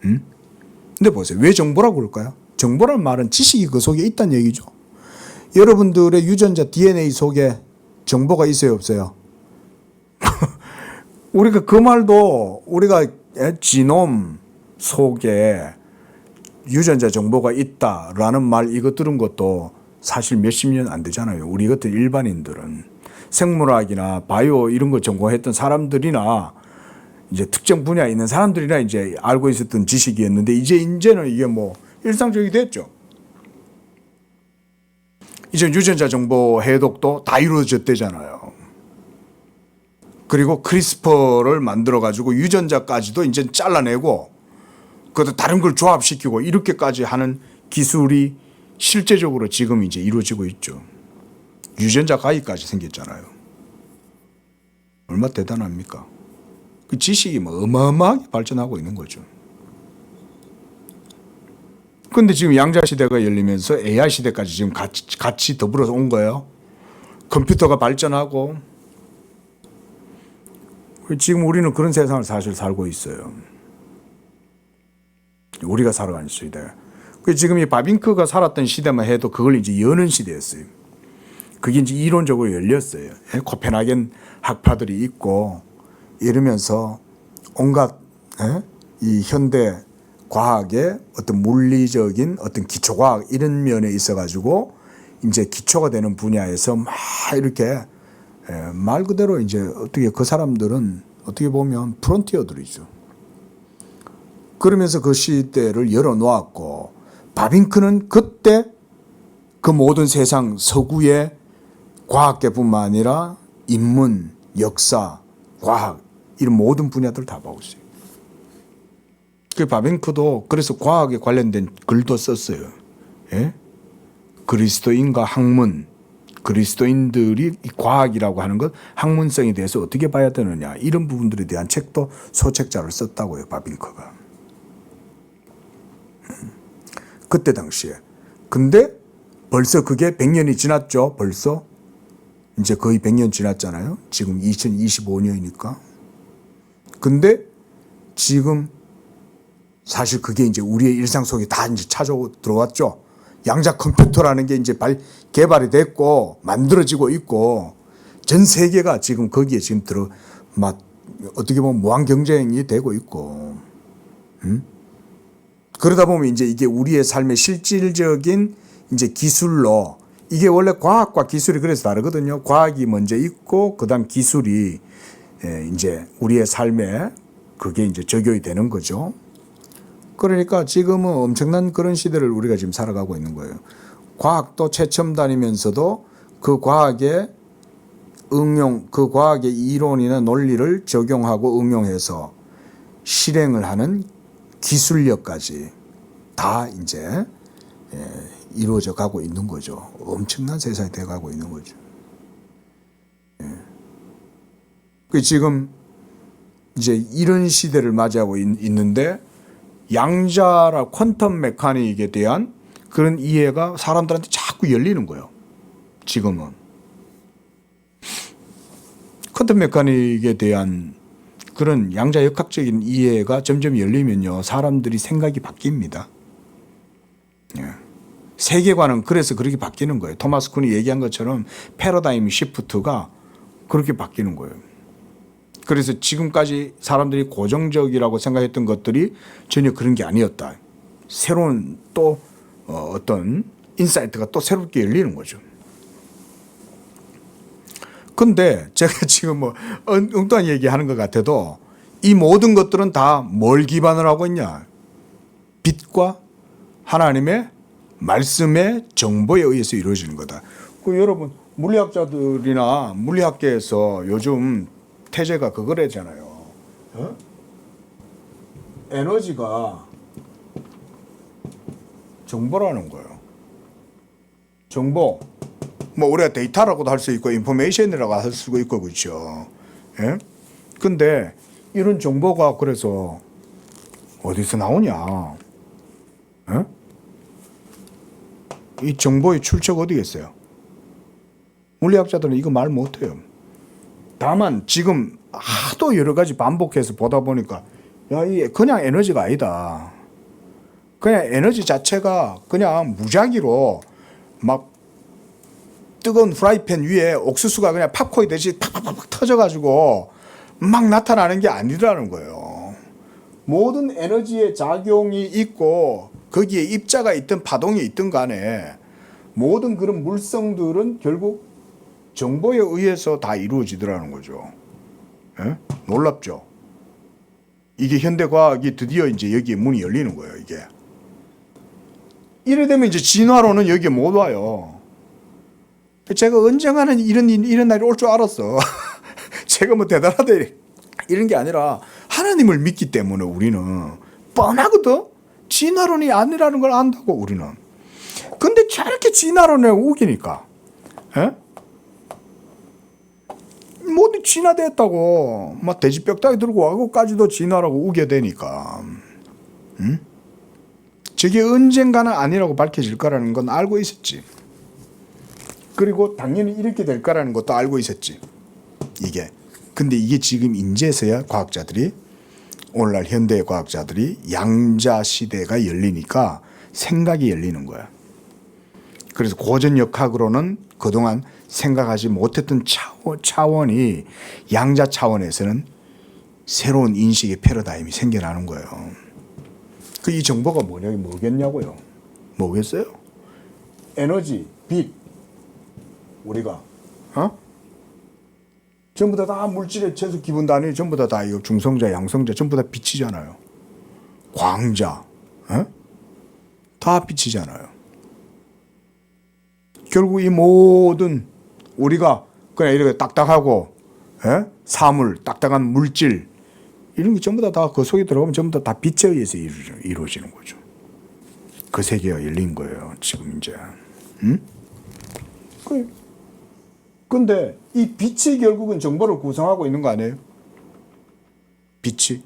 근데 보세요. 왜 정보라고 그럴까요? 정보란 말은 지식이 그 속에 있다는 얘기죠. 여러분들의 유전자 DNA 속에 정보가 있어요, 없어요? 우리가 그 말도 우리가 지놈 속에 유전자 정보가 있다라는 말 이거 들은 것도 사실 몇십 년 안 되잖아요. 우리 같은 일반인들은 생물학이나 바이오 이런 거 전공했던 사람들이나 이제 특정 분야에 있는 사람들이나 이제 알고 있었던 지식이었는데 이제는 이게 뭐 일상적이 됐죠. 이제 유전자 정보 해독도 다 이루어졌대잖아요. 그리고 크리스퍼를 만들어 가지고 유전자까지도 이제 잘라내고 그것도 다른 걸 조합시키고 이렇게까지 하는 기술이 실제적으로 지금 이제 이루어지고 있죠. 유전자 가위까지 생겼잖아요. 얼마나 대단합니까? 그 지식이 뭐 어마어마하게 발전하고 있는 거죠. 그런데 지금 양자 시대가 열리면서 AI 시대까지 지금 같이 더불어서 온 거예요. 컴퓨터가 발전하고 지금 우리는 그런 세상을 사실 살고 있어요. 우리가 살아가는 시대. 지금 이 바빙크가 살았던 시대만 해도 그걸 이제 여는 시대였어요. 그게 이제 이론적으로 열렸어요. 코펜하겐 학파들이 있고 이러면서 온갖 이 현대 과학의 어떤 물리적인 어떤 기초과학 이런 면에 있어가지고 이제 기초가 되는 분야에서 막 이렇게 말 그대로 이제 어떻게 그 사람들은 어떻게 보면 프론티어들이죠. 그러면서 그 시대를 열어놓았고 바빙크는 그때 그 모든 세상 서구의 과학계뿐만 아니라 인문, 역사, 과학 이런 모든 분야들을 다 보고 있어요. 그 바빙크도 그래서 과학에 관련된 글도 썼어요. 예? 그리스도인과 학문, 그리스도인들이 이 과학이라고 하는 것, 학문성에 대해서 어떻게 봐야 되느냐 이런 부분들에 대한 책도 소책자를 썼다고요. 바빙크가. 그때 당시에. 근데 벌써 그게 100년이 지났죠. 벌써 이제 거의 100년 지났잖아요. 지금 2025년이니까. 근데 지금 사실 그게 이제 우리의 일상 속에 다 이제 찾아 들어왔죠. 양자 컴퓨터라는 게 이제 개발이 됐고 만들어지고 있고 전 세계가 지금 거기에 지금 막 어떻게 보면 무한 경쟁이 되고 있고. 그러다 보면 이제 이게 우리의 삶의 실질적인 이제 기술로 이게 원래 과학과 기술이 그래서 다르거든요. 과학이 먼저 있고 그다음 기술이 이제 우리의 삶에 그게 이제 적용이 되는 거죠. 그러니까 지금은 엄청난 그런 시대를 우리가 지금 살아가고 있는 거예요. 과학도 최첨단이면서도 그 과학의 응용, 그 과학의 이론이나 논리를 적용하고 응용해서 실행을 하는 기술력까지 다 이제 이루어져 가고 있는 거죠. 엄청난 세상이 돼 가고 있는 거죠. 지금 이제 이런 시대를 맞이하고 있는데 양자라 퀀텀 메카닉에 대한 그런 이해가 사람들한테 자꾸 열리는 거예요. 지금은. 퀀텀 메카닉에 대한 그런 양자 역학적인 이해가 점점 열리면요. 사람들이 생각이 바뀝니다. 세계관은 그래서 그렇게 바뀌는 거예요. 토마스 쿤이 얘기한 것처럼 패러다임 시프트가 그렇게 바뀌는 거예요. 그래서 지금까지 사람들이 고정적이라고 생각했던 것들이 전혀 그런 게 아니었다. 새로운 또 어떤 인사이트가 또 새롭게 열리는 거죠. 근데 제가 지금 뭐 엉뚱한 얘기하는 것 같아도 이 모든 것들은 다 뭘 기반으로 하고 있냐? 빛과 하나님의 말씀의 정보에 의해서 이루어지는 거다. 여러분 물리학자들이나 물리학계에서 요즘 태제가 그거래잖아요. 에너지가 정보라는 거예요. 정보. 뭐 우리가 데이터라고도 할 수 있고 인포메이션이라고 할 수가 있고 그렇죠. 예? 근데 이런 정보가 그래서 어디서 나오냐? 예? 이 정보의 출처가 어디겠어요? 물리학자들은 이거 말 못해요. 다만 지금 하도 여러 가지 반복해서 보다 보니까 야, 이게 그냥 에너지가 아니다. 그냥 에너지 자체가 그냥 무작위로 막 뜨거운 프라이팬 위에 옥수수가 그냥 팝콘이 되듯이 팍팍팍 터져가지고 막 나타나는 게 아니라는 거예요. 모든 에너지의 작용이 있고 거기에 입자가 있든 파동이 있든 간에 모든 그런 물성들은 결국 정보에 의해서 다 이루어지더라는 거죠. 예? 놀랍죠? 이게 현대과학이 드디어 이제 여기에 문이 열리는 거예요, 이게. 이래 되면 이제 진화론은 여기에 못 와요. 제가 언젠가는 이런 날이 올 줄 알았어. 제가 뭐 대단하다 이런 게 아니라 하나님을 믿기 때문에 우리는 뻔하거든? 진화론이 아니라는 걸 안다고 우리는. 근데 저렇게 진화론에 우기니까. 예? 모두 진화됐다고 막 돼지 뼈다귀 들고 와고까지도 진화라고 우게 되니까 저게 언젠가는 아니라고 밝혀질 거라는 건 알고 있었지. 그리고 당연히 이렇게 될 거라는 것도 알고 있었지. 이게 근데 이게 지금 인제서야 과학자들이 오늘날 현대 과학자들이 양자 시대가 열리니까 생각이 열리는 거야. 그래서 고전역학으로는 그동안 생각하지 못했던 차원이 양자 차원에서는 새로운 인식의 패러다임이 생겨나는 거예요. 그 이 정보가 뭐겠냐고요? 뭐겠어요? 에너지, 빛, 우리가 전부 다 물질의 최소 기본 단위 전부 다 이거 중성자, 양성자 전부 다 빛이잖아요. 광자, 다 빛이잖아요. 결국 이 모든 우리가 그냥 이렇게 딱딱하고 사물, 딱딱한 물질 이런 게 전부 다 그 속에 들어가면 전부 다 빛에 의해서 이루어지는 거죠. 그 세계가 열린 거예요. 지금 이제. 근데 이 빛이 결국은 정보를 구성하고 있는 거 아니에요? 빛이.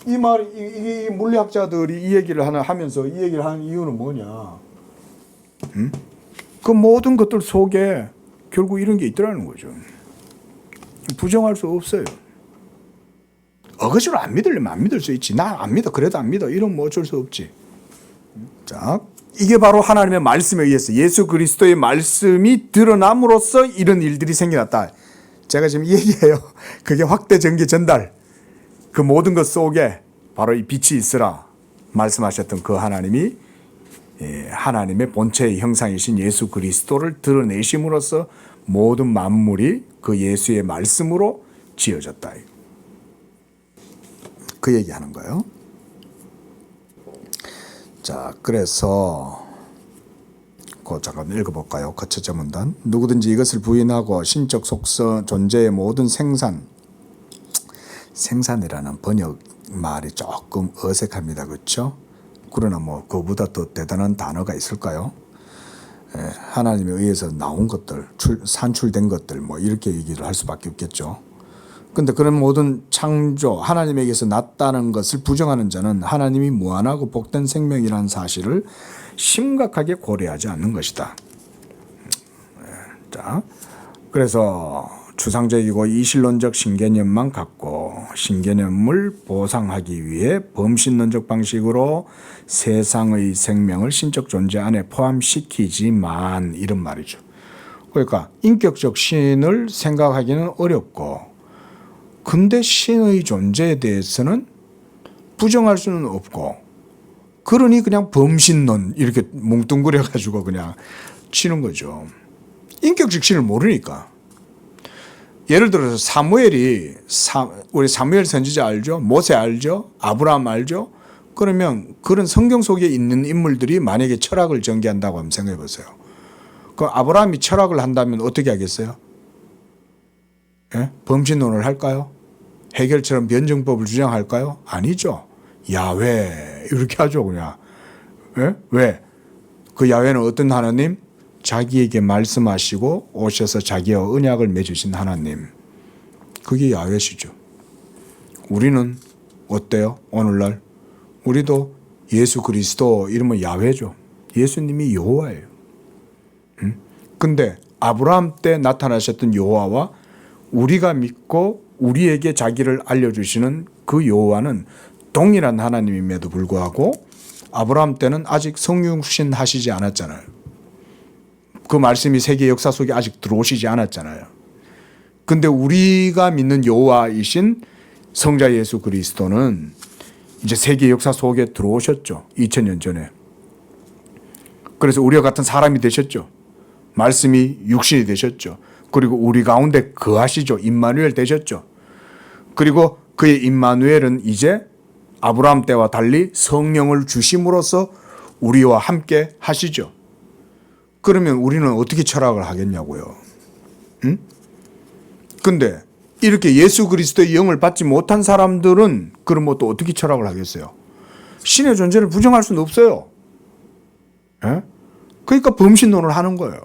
이 물리학자들이 이 얘기를 하면서 이 얘기를 하는 이유는 뭐냐? 그 모든 것들 속에 결국 이런 게 있더라는 거죠. 부정할 수 없어요. 억지로 안 믿으려면 안 믿을 수 있지. 나 안 믿어. 그래도 안 믿어. 이런 뭐 어쩔 수 없지. 자, 이게 바로 하나님의 말씀에 의해서 예수 그리스도의 말씀이 드러남으로써 이런 일들이 생겨났다. 제가 지금 얘기해요. 그게 확대 전개 전달. 그 모든 것 속에 바로 이 빛이 있으라 말씀하셨던 그 하나님이 하나님의 본체의 형상이신 예수 그리스도를 드러내심으로써 모든 만물이 그 예수의 말씀으로 지어졌다. 그 얘기하는 거예요. 자, 그래서 잠깐 읽어볼까요? 그 첫째 문단. 누구든지 이것을 부인하고 신적 속성 존재의 모든 생산이라는 번역 말이 조금 어색합니다. 그렇죠? 그러나 뭐 그보다 더 대단한 단어가 있을까요? 하나님에 의해서 나온 것들, 산출된 것들 뭐 이렇게 얘기를 할 수밖에 없겠죠. 근데 그런 모든 창조, 하나님에게서 났다는 것을 부정하는 자는 하나님이 무한하고 복된 생명이라는 사실을 심각하게 고려하지 않는 것이다. 자, 그래서 추상적이고 이실론적 신개념만 갖고 신개념을 보상하기 위해 범신론적 방식으로 세상의 생명을 신적 존재 안에 포함시키지만 이런 말이죠. 그러니까 인격적 신을 생각하기는 어렵고 근데 신의 존재에 대해서는 부정할 수는 없고 그러니 그냥 범신론 이렇게 뭉뚱그려 가지고 그냥 치는 거죠. 인격적 신을 모르니까. 예를 들어서 우리 사무엘 선지자 알죠? 모세 알죠? 아브라함 알죠? 그러면 그런 성경 속에 있는 인물들이 만약에 철학을 전개한다고 한번 생각해 보세요. 그 아브라함이 철학을 한다면 어떻게 하겠어요? 예? 범신론을 할까요? 해결처럼 변증법을 주장할까요? 아니죠. 야훼 이렇게 하죠 그냥. 예? 왜? 그 야훼는 어떤 하나님? 자기에게 말씀하시고 오셔서 자기와 언약을 맺으신 하나님. 그게 야훼시죠. 우리는 어때요? 오늘날 우리도 예수 그리스도 이러면 야훼죠. 예수님이 여호와예요. 근데 아브라함 때 나타나셨던 여호와와 우리가 믿고 우리에게 자기를 알려주시는 그 여호와는 동일한 하나님임에도 불구하고 아브라함 때는 아직 성육신 하시지 않았잖아요. 그 말씀이 세계 역사 속에 아직 들어오시지 않았잖아요. 근데 우리가 믿는 여호와이신 성자 예수 그리스도는 이제 세계 역사 속에 들어오셨죠. 2000년 전에. 그래서 우리와 같은 사람이 되셨죠. 말씀이 육신이 되셨죠. 그리고 우리 가운데 거하시죠. 임마누엘 되셨죠. 그리고 그의 임마누엘은 이제 아브라함 때와 달리 성령을 주심으로써 우리와 함께 하시죠. 그러면 우리는 어떻게 철학을 하겠냐고요. 응? 근데 이렇게 예수 그리스도의 영을 받지 못한 사람들은 그럼 뭐 또 어떻게 철학을 하겠어요? 신의 존재를 부정할 수는 없어요. 예? 그러니까 범신론을 하는 거예요.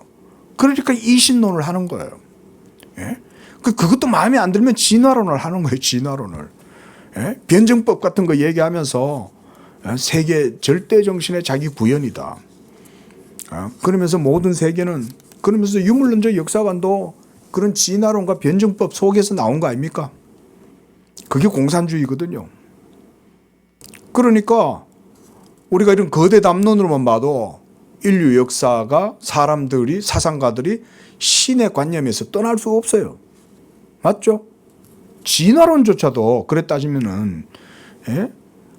그러니까 이신론을 하는 거예요. 예? 그것도 마음에 안 들면 진화론을 하는 거예요. 진화론을. 예? 변증법 같은 거 얘기하면서 세계 절대 정신의 자기 구현이다. 그러면서 모든 세계는 그러면서 유물론적 역사관도 그런 진화론과 변증법 속에서 나온 거 아닙니까? 그게 공산주의거든요. 그러니까 우리가 이런 거대 담론으로만 봐도 인류 역사가 사람들이 사상가들이 신의 관념에서 떠날 수가 없어요. 맞죠? 진화론조차도 그래 따지면은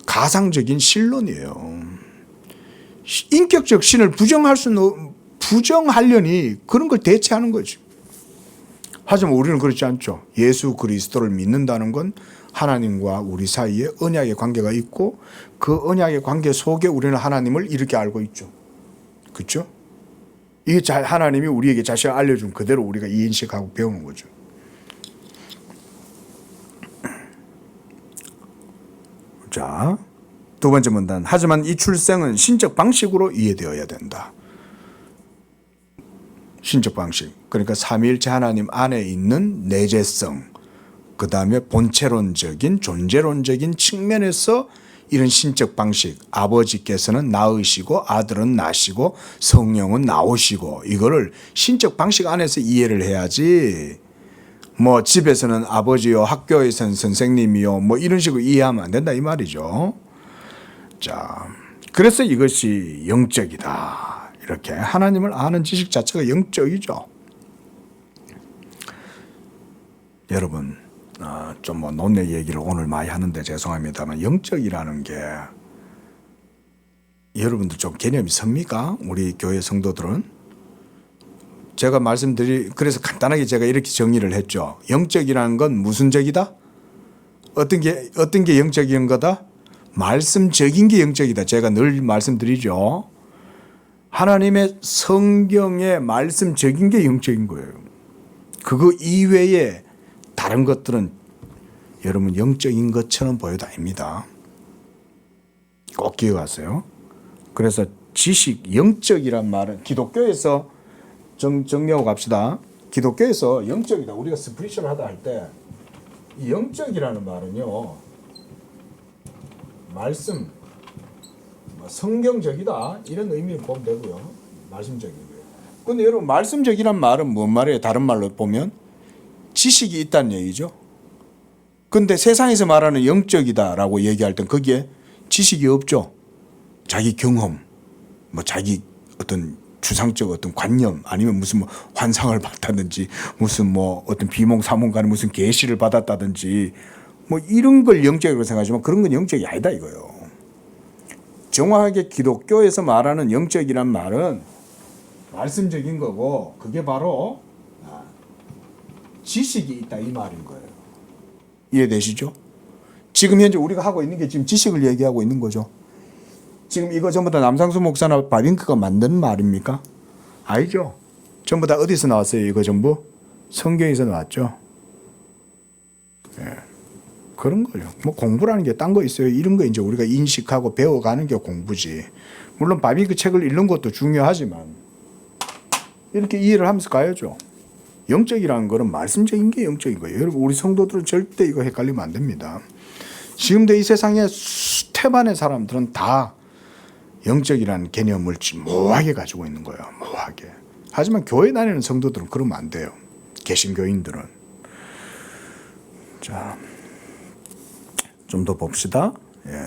가상적인 신론이에요. 인격적 신을 부정하려니 그런 걸 대체하는 거지. 하지만 우리는 그렇지 않죠. 예수 그리스도를 믿는다는 건 하나님과 우리 사이에 언약의 관계가 있고 그 언약의 관계 속에 우리는 하나님을 이렇게 알고 있죠. 그렇죠? 이게 하나님이 우리에게 자신을 알려준 그대로 우리가 이인식하고 배우는 거죠. 자, 두 번째 문단. 하지만 이 출생은 신적 방식으로 이해되어야 된다. 신적 방식. 그러니까 삼위일체 하나님 안에 있는 내재성, 그 다음에 본체론적인 존재론적인 측면에서 이런 신적 방식, 아버지께서는 낳으시고 아들은 나시고 성령은 나오시고 이거를 신적 방식 안에서 이해를 해야지 뭐 집에서는 아버지요 학교에서는 선생님이요 뭐 이런 식으로 이해하면 안 된다 이 말이죠. 자, 그래서 이것이 영적이다. 이렇게 하나님을 아는 지식 자체가 영적이죠. 여러분 좀 뭐 논의 얘기를 오늘 많이 하는데 죄송합니다만 영적이라는 게 여러분들 좀 개념이 섭니까? 우리 교회 성도들은 제가 그래서 간단하게 제가 이렇게 정의를 했죠. 영적이라는 건 무슨 적이다? 어떤 게 영적인 거다? 말씀적인 게 영적이다. 제가 늘 말씀드리죠. 하나님의 성경의 말씀적인 게 영적인 거예요. 그거 이외에 다른 것들은 여러분 영적인 것처럼 보여도 아닙니다. 꼭 기억하세요. 그래서 지식, 영적이란 말은 기독교에서 정리하고 갑시다. 기독교에서 영적이다. 우리가 스피리추얼 하다 할 때 이 영적이라는 말은요. 말씀, 성경적이다. 이런 의미를 보면 되고요. 말씀적이고요. 근데 여러분 말씀적이란 말은 뭔 말이에요? 다른 말로 보면 지식이 있다는 얘기죠. 근데 세상에서 말하는 영적이다라고 얘기할 땐 거기에 지식이 없죠. 자기 경험, 뭐 자기 어떤 추상적 어떤 관념 아니면 무슨 뭐 환상을 봤다든지 무슨 뭐 어떤 비몽사몽간에 무슨 계시를 받았다든지 뭐 이런 걸 영적이라고 생각하지만 그런 건 영적이 아니다 이거예요. 정확하게 기독교에서 말하는 영적이란 말은 말씀적인 거고 그게 바로 지식이 있다 이 말인 거예요. 이해되시죠? 지금 현재 우리가 하고 있는 게 지금 지식을 얘기하고 있는 거죠. 지금 이거 전부 다 남상수 목사나 바빙크가 만든 말입니까? 아니죠. 전부 다 어디서 나왔어요? 이거 전부 성경에서 나왔죠. 예. 그런 거죠. 뭐 공부라는 게 딴 거 있어요. 이런 거 이제 우리가 인식하고 배워가는 게 공부지. 물론 바빙크 책을 읽는 것도 중요하지만 이렇게 이해를 하면서 가야죠. 영적이라는 거는 말씀적인 게 영적인 거예요. 여러분 우리 성도들은 절대 이거 헷갈리면 안 됩니다. 지금도 이 세상에 수태반의 사람들은 다 영적이라는 개념을 모호하게 가지고 있는 거예요. 모호하게. 하지만 교회 다니는 성도들은 그러면 안 돼요. 개신교인들은. 자, 좀 더 봅시다. 예.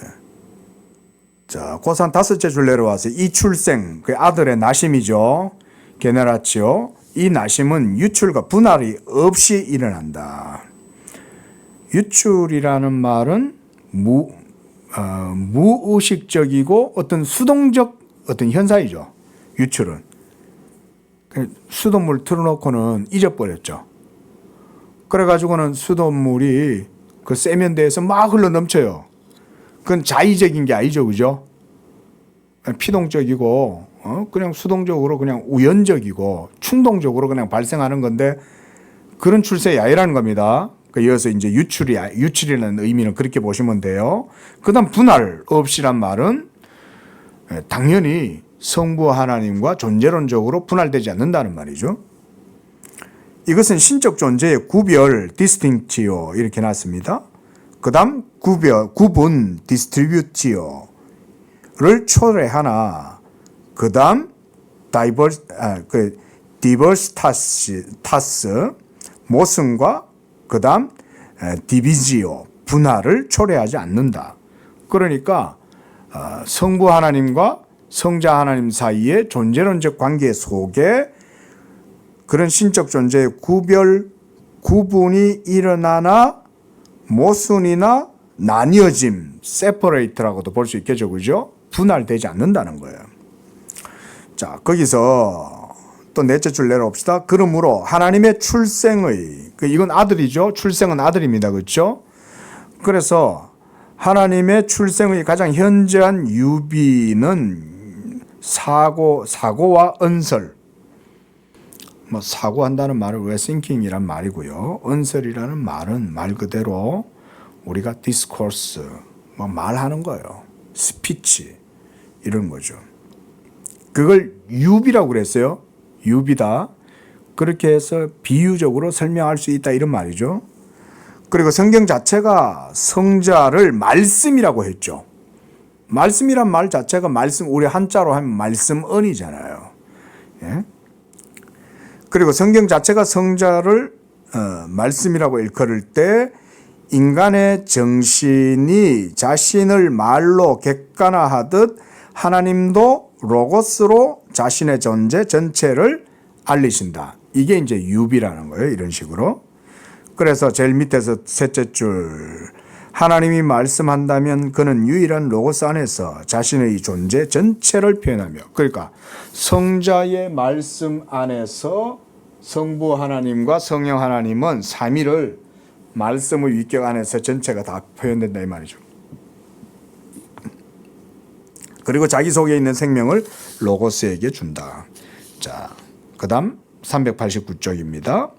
자, 고산 다섯째 줄 내려와서 이 출생, 그 아들의 나심이죠. 게네라치오. 이 나심은 유출과 분할이 없이 일어난다. 유출이라는 말은 무의식적이고 어떤 수동적 어떤 현상이죠. 유출은. 수돗물 틀어놓고는 잊어버렸죠. 그래가지고는 수돗물이 그 세면대에서 막 흘러 넘쳐요. 그건 자의적인 게 아니죠. 그죠? 피동적이고, 그냥 수동적으로 그냥 우연적이고 충동적으로 그냥 발생하는 건데 그런 출생이 아니라는 겁니다. 이어서 이제 유출이라는 의미는 그렇게 보시면 돼요. 그 다음 분할 없이란 말은 당연히 성부 하나님과 존재론적으로 분할되지 않는다는 말이죠. 이것은 신적 존재의 구별, 디스팅티오 이렇게 놨습니다. 그 다음 구분, 디스트리뷰티오를 초래하나 그 다음 디버스타스, 모순과 그 다음 디비지오, 분할을 초래하지 않는다. 그러니까 성부 하나님과 성자 하나님 사이의 존재론적 관계 속에 그런 신적 존재의 구분이 일어나나 모순이나 나뉘어짐, 세퍼레이트라고도 볼 수 있겠죠. 그죠? 분할되지 않는다는 거예요. 자, 거기서 또 넷째 줄 내려옵시다. 그러므로 하나님의 출생의, 이건 아들이죠. 출생은 아들입니다. 그렇죠? 그래서 하나님의 출생의 가장 현저한 유비는 사고와 언설. 뭐 사고한다는 말을 왜 thinking이란 말이고요. 언설이라는 말은 말 그대로 우리가 디스코스, 뭐 말하는 거예요. 스피치 이런 거죠. 그걸 유비라고 그랬어요. 유비다. 그렇게 해서 비유적으로 설명할 수 있다 이런 말이죠. 그리고 성경 자체가 성자를 말씀이라고 했죠. 말씀이란 말 자체가 말씀, 우리 한자로 하면 말씀언이잖아요. 예? 그리고 성경 자체가 성자를 말씀이라고 일컬을 때 인간의 정신이 자신을 말로 객관화하듯 하나님도 로고스로 자신의 존재 전체를 알리신다. 이게 이제 유비라는 거예요. 이런 식으로. 그래서 제일 밑에서 셋째 줄 하나님이 말씀한다면 그는 유일한 로고스 안에서 자신의 존재 전체를 표현하며, 그러니까 성자의 말씀 안에서 성부 하나님과 성령 하나님은 삼위를 말씀의 위격 안에서 전체가 다 표현된다 이 말이죠. 그리고 자기 속에 있는 생명을 로고스에게 준다. 자, 그 다음 389쪽입니다.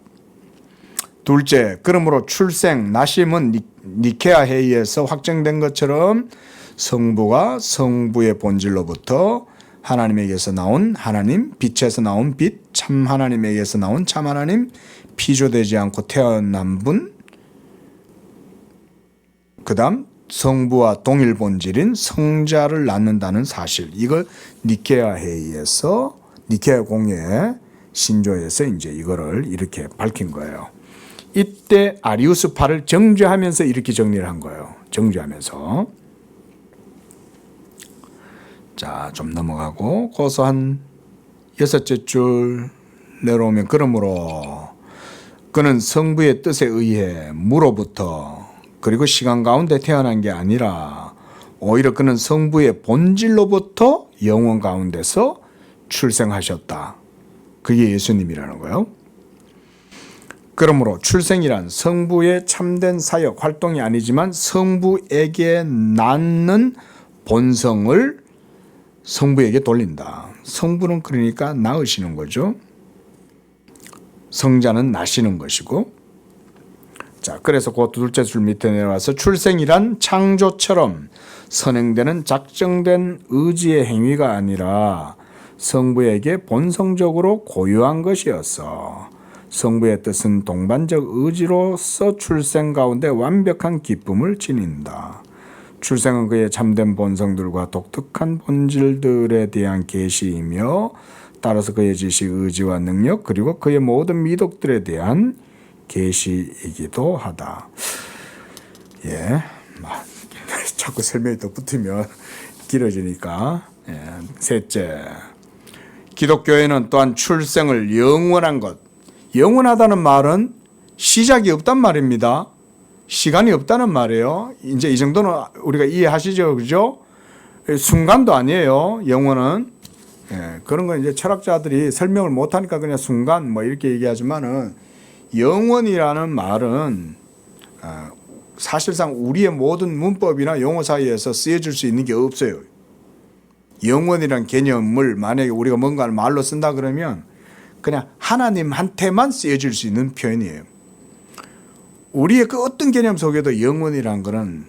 둘째, 그러므로 출생, 나심은 니케아 회의에서 확정된 것처럼 성부가 성부의 본질로부터 하나님에게서 나온 하나님, 빛에서 나온 빛, 참 하나님에게서 나온 참 하나님, 피조되지 않고 태어난 분, 그 다음 성부와 동일 본질인 성자를 낳는다는 사실, 이걸 니케아 회의에서, 니케아 공예 신조에서 이제 이거를 이렇게 밝힌 거예요. 이때 아리우스파를 정죄하면서 이렇게 정리를 한 거예요. 정죄하면서. 자, 좀 넘어가고 거기서 한 여섯째 줄 내려오면 그러므로 그는 성부의 뜻에 의해 무로부터 그리고 시간 가운데 태어난 게 아니라 오히려 그는 성부의 본질로부터 영원 가운데서 출생하셨다. 그게 예수님이라는 거예요. 그러므로 출생이란 성부의 참된 사역 활동이 아니지만 성부에게 낳는 본성을 성부에게 돌린다. 성부는 그러니까 낳으시는 거죠. 성자는 낳으시는 것이고. 자, 그래서 그 둘째 줄 밑에 내려와서 출생이란 창조처럼 선행되는 작정된 의지의 행위가 아니라 성부에게 본성적으로 고유한 것이었어. 성부의 뜻은 동반적 의지로서 출생 가운데 완벽한 기쁨을 지닌다. 출생은 그의 참된 본성들과 독특한 본질들에 대한 계시이며 따라서 그의 지식, 의지와 능력 그리고 그의 모든 미덕들에 대한 계시이기도 하다. 예, 자꾸 설명이 더 붙으면 길어지니까. 예. 셋째, 기독교에는 또한 출생을 영원한 것, 영원하다는 말은 시작이 없단 말입니다. 시간이 없다는 말이에요. 이제 이 정도는 우리가 이해하시죠, 그죠? 순간도 아니에요, 영원은. 예, 그런 건 이제 철학자들이 설명을 못하니까 그냥 순간 뭐 이렇게 얘기하지만은 영원이라는 말은 사실상 우리의 모든 문법이나 용어 사이에서 쓰여질 수 있는 게 없어요. 영원이란 개념을 만약에 우리가 뭔가를 말로 쓴다 그러면 그냥 하나님한테만 쓰여질 수 있는 표현이에요. 우리의 그 어떤 개념 속에도 영원이란 거는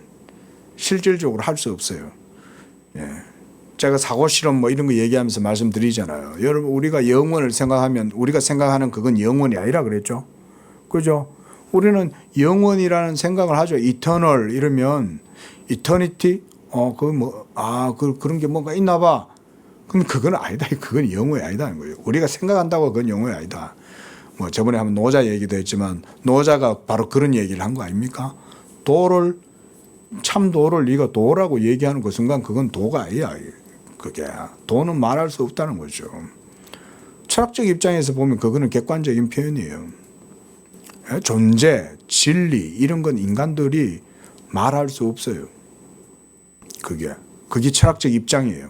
실질적으로 할 수 없어요. 예. 제가 사고 실험 뭐 이런 거 얘기하면서 말씀드리잖아요. 여러분, 우리가 영원을 생각하면 우리가 생각하는 그건 영원이 아니라 그랬죠. 그죠? 우리는 영원이라는 생각을 하죠. 이터널 이러면 이터니티 그런 게 뭔가 있나 봐. 그럼 그건 아니다. 그건 영원이 아니다는 거예요. 우리가 생각한다고 그건 영원이 아니다. 뭐 저번에 한번 노자 얘기도 했지만 노자가 바로 그런 얘기를 한 거 아닙니까? 참도를 네가 도라고 얘기하는 그 순간 그건 도가 아니야. 그게 도는 말할 수 없다는 거죠. 철학적 입장에서 보면 그거는 객관적인 표현이에요. 존재, 진리 이런 건 인간들이 말할 수 없어요. 그게 철학적 입장이에요.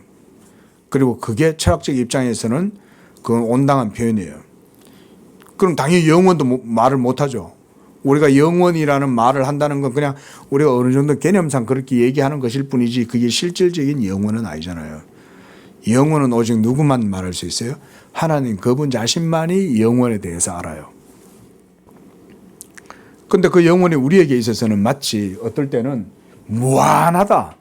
그리고 그게 철학적 입장에서는 그건 온당한 표현이에요. 그럼 당연히 영원도 말을 못하죠. 우리가 영원이라는 말을 한다는 건 그냥 우리가 어느 정도 개념상 그렇게 얘기하는 것일 뿐이지 그게 실질적인 영원은 아니잖아요. 영원은 오직 누구만 말할 수 있어요? 하나님 그분 자신만이 영원에 대해서 알아요. 근데 그 영혼이 우리에게 있어서는 마치 어떨 때는 무한하다.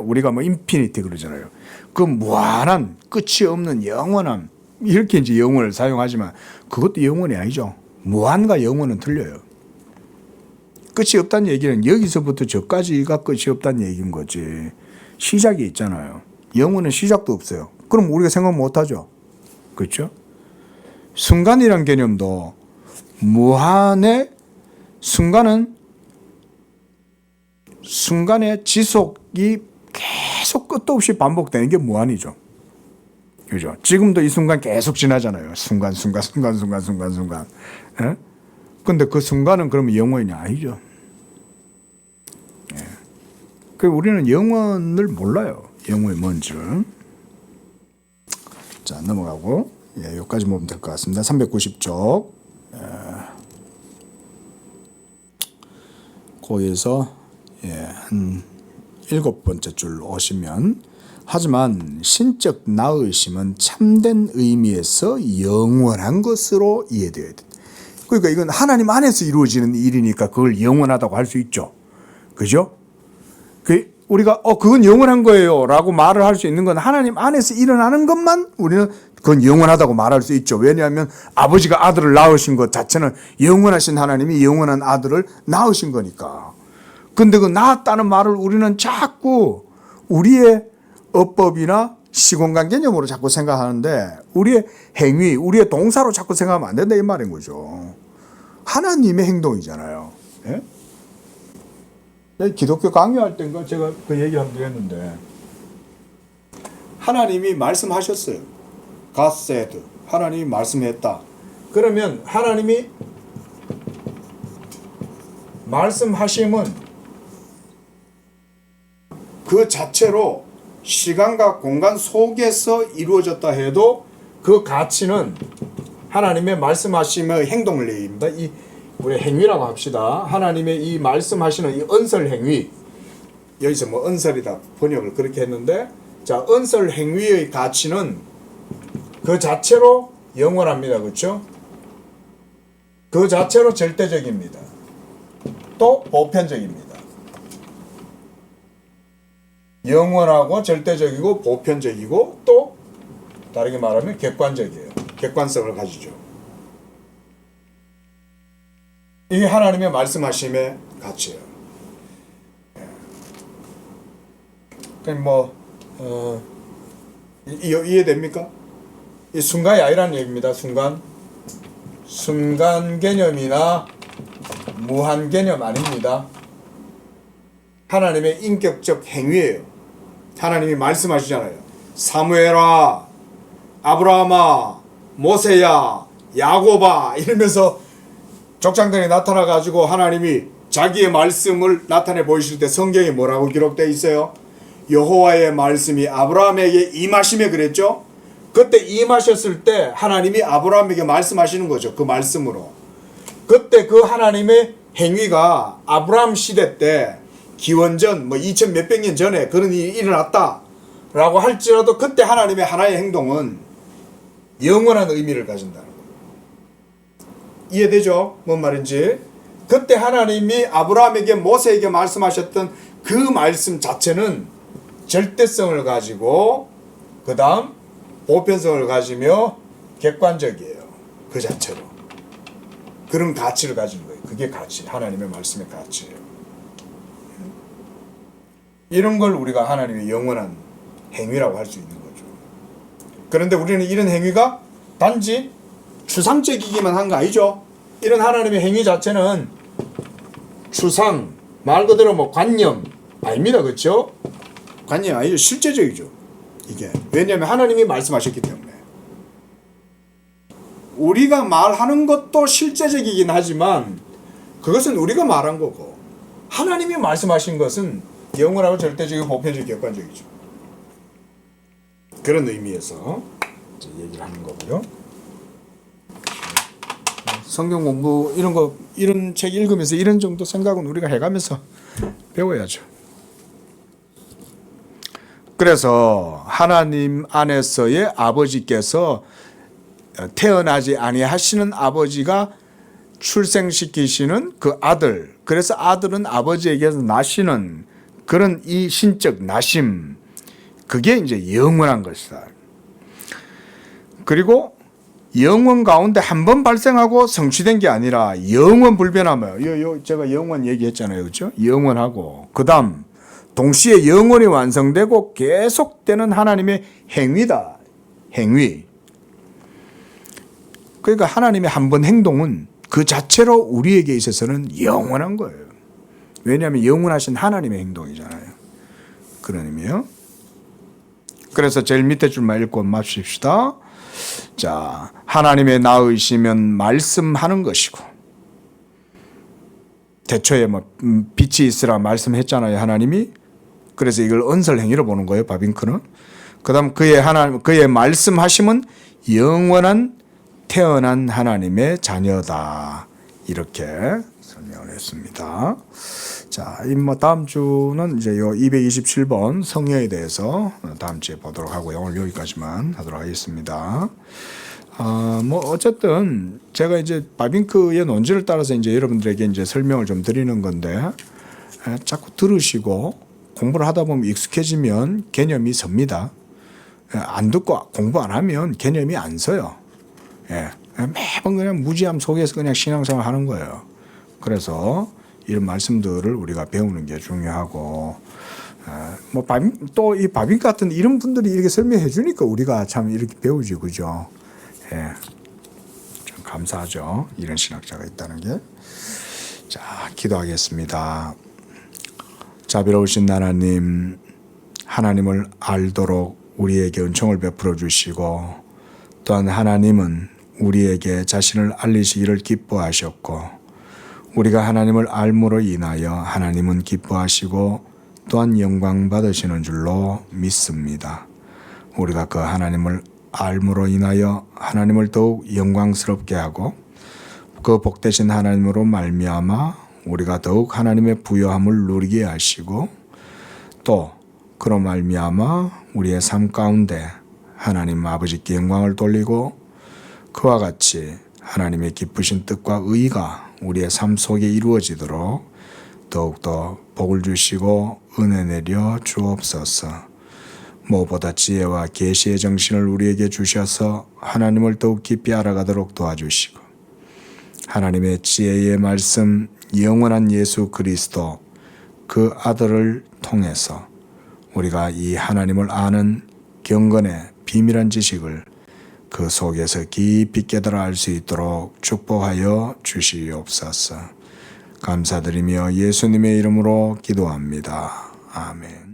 우리가 뭐 인피니티 그러잖아요. 그 무한한 끝이 없는 영원함 이렇게 이제 영혼을 사용하지만 그것도 영혼이 아니죠. 무한과 영혼은 틀려요. 끝이 없다는 얘기는 여기서부터 저까지가 끝이 없다는 얘기인 거지. 시작이 있잖아요. 영혼은 시작도 없어요. 그럼 우리가 생각 못하죠. 그렇죠? 순간이란 개념도 무한의 순간의 지속이 계속 끝도 없이 반복되는 게 무한이죠. 그죠? 지금도 이 순간 계속 지나잖아요. 순간. 예? 근데 그 순간은 그러면 영원이 아니죠. 예. 그 우리는 영원을 몰라요. 영원이 뭔지. 자, 넘어가고. 예, 여기까지 보면 될 것 같습니다. 390쪽. 거기에서 한 7번째 줄 오시면 하지만 신적 나으심은 참된 의미에서 영원한 것으로 이해되어야 돼. 그러니까 이건 하나님 안에서 이루어지는 일이니까 그걸 영원하다고 할 수 있죠. 그죠? 우리가 그건 영원한 거예요 라고 말을 할 수 있는 건 하나님 안에서 일어나는 것만 우리는 그건 영원하다고 말할 수 있죠. 왜냐하면 아버지가 아들을 낳으신 것 자체는 영원하신 하나님이 영원한 아들을 낳으신 거니까. 근데 그 낳았다는 말을 우리는 자꾸 우리의 어법이나 시공간 개념으로 자꾸 생각하는데 우리의 행위, 우리의 동사로 자꾸 생각하면 안 된다 이 말인 거죠. 하나님의 행동이잖아요. 예? 기독교 강요할 때인가 제가 그 얘기 한번 했는데 하나님이 말씀하셨어요. God said. 하나님이 말씀했다. 그러면 하나님이 말씀하심은 그 자체로 시간과 공간 속에서 이루어졌다 해도 그 가치는 하나님의 말씀하심의 행동을 얘기합니다. 우리 행위라고 합시다. 하나님의 이 말씀하시는 이 언설 행위, 여기서 뭐 언설이다 번역을 그렇게 했는데, 자, 언설 행위의 가치는 그 자체로 영원합니다. 그렇죠? 그 자체로 절대적입니다. 또 보편적입니다. 영원하고 절대적이고 보편적이고 또 다르게 말하면 객관적이에요. 객관성을 가지죠. 이게 하나님의 말씀하심의 가치예요. 그럼 뭐 이해됩니까? 이 순간이 아니라는 얘기입니다. 순간 개념이나 무한 개념 아닙니다. 하나님의 인격적 행위예요. 하나님이 말씀하시잖아요. 사무엘아, 아브라함아, 모세야, 야고바 이러면서 족장들이 나타나 가지고 하나님이 자기의 말씀을 나타내 보이실 때 성경에 뭐라고 기록되어 있어요? 여호와의 말씀이 아브라함에게 임하시며 그랬죠? 그때 임하셨을 때 하나님이 아브라함에게 말씀하시는 거죠. 그 말씀으로. 그때 그 하나님의 행위가 아브라함 시대 때 기원전 뭐 2000 몇백 년 전에 그런 일이 일어났다라고 할지라도 그때 하나님의 하나의 행동은 영원한 의미를 가진다는 거예요. 이해되죠? 뭔 말인지. 그때 하나님이 아브라함에게 모세에게 말씀하셨던 그 말씀 자체는 절대성을 가지고 그 다음 보편성을 가지며 객관적이에요. 그 자체로. 그런 가치를 가진 거예요. 그게 가치. 하나님의 말씀의 가치예요. 이런 걸 우리가 하나님의 영원한 행위라고 할 수 있는 거죠. 그런데 우리는 이런 행위가 단지 추상적이기만 한 거 아니죠. 이런 하나님의 행위 자체는 추상, 말 그대로 뭐 관념 아닙니다. 그렇죠? 관념 아니죠. 실제적이죠. 이게. 왜냐하면 하나님이 말씀하셨기 때문에. 우리가 말하는 것도 실제적이긴 하지만 그것은 우리가 말한 거고 하나님이 말씀하신 것은 영원하고 절대적이고 보편적이고 객관적이죠. 그런 의미에서 얘기를 하는 거고요. 성경 공부 이런 책 읽으면서 이런 정도 생각은 우리가 해가면서 배워야죠. 그래서 하나님 안에서의 아버지께서 태어나지 아니하시는 아버지가 출생시키시는 그 아들, 그래서 아들은 아버지에게서 나시는 그런 이 신적 나심, 그게 이제 영원한 것이다. 그리고 영원 가운데 한 번 발생하고 성취된 게 아니라 영원 불변하며, 제가 영원 얘기했잖아요. 그렇죠? 영원하고 그 다음 동시에 영원히 완성되고 계속되는 하나님의 행위다. 행위. 그러니까 하나님의 한 번 행동은 그 자체로 우리에게 있어서는 영원한 거예요. 왜냐하면 영원하신 하나님의 행동이잖아요. 그런 의미요. 그래서 제일 밑에 줄만 읽고 마칩시다. 자, 하나님의 나으시면 말씀하는 것이고, 대초에 뭐 빛이 있으라 말씀했잖아요. 하나님이. 그래서 이걸 언설행위로 보는 거예요. 바빙크는. 그 다음 그의 말씀하심은 영원한 태어난 하나님의 자녀다. 이렇게 설명을 했습니다. 자, 다음 주는 이제 요 227번 성령에 대해서 다음 주에 보도록 하고요. 오늘 여기까지만 하도록 하겠습니다. 뭐 어쨌든 제가 이제 바빙크의 논지를 따라서 이제 여러분들에게 이제 설명을 좀 드리는 건데, 자꾸 들으시고 공부를 하다 보면 익숙해지면 개념이 섭니다. 안 듣고 공부 안 하면 개념이 안 서요. 매번 그냥 무지함 속에서 그냥 신앙생활 하는 거예요. 그래서 이런 말씀들을 우리가 배우는 게 중요하고, 뭐 또 이 바빙크 같은 이런 분들이 이렇게 설명해 주니까 우리가 참 이렇게 배우지, 그죠? 좀 감사하죠. 이런 신학자가 있다는 게. 자, 기도하겠습니다. 자비로우신 하나님, 하나님을 알도록 우리에게 은총을 베풀어 주시고, 또한 하나님은 우리에게 자신을 알리시기를 기뻐하셨고, 우리가 하나님을 알므로 인하여 하나님은 기뻐하시고 또한 영광 받으시는 줄로 믿습니다. 우리가 그 하나님을 알므로 인하여 하나님을 더욱 영광스럽게 하고 그 복되신 하나님으로 말미암아 우리가 더욱 하나님의 부요함을 누리게 하시고 또 그로 말미암아 우리의 삶 가운데 하나님 아버지께 영광을 돌리고 그와 같이 하나님의 기쁘신 뜻과 의가 우리의 삶 속에 이루어지도록 더욱더 복을 주시고 은혜 내려 주옵소서. 무엇보다 지혜와 계시의 정신을 우리에게 주셔서 하나님을 더욱 깊이 알아가도록 도와주시고 하나님의 지혜의 말씀 영원한 예수 그리스도 그 아들을 통해서 우리가 이 하나님을 아는 경건의 비밀한 지식을 그 속에서 깊이 깨달아 알 수 있도록 축복하여 주시옵소서. 감사드리며 예수님의 이름으로 기도합니다. 아멘.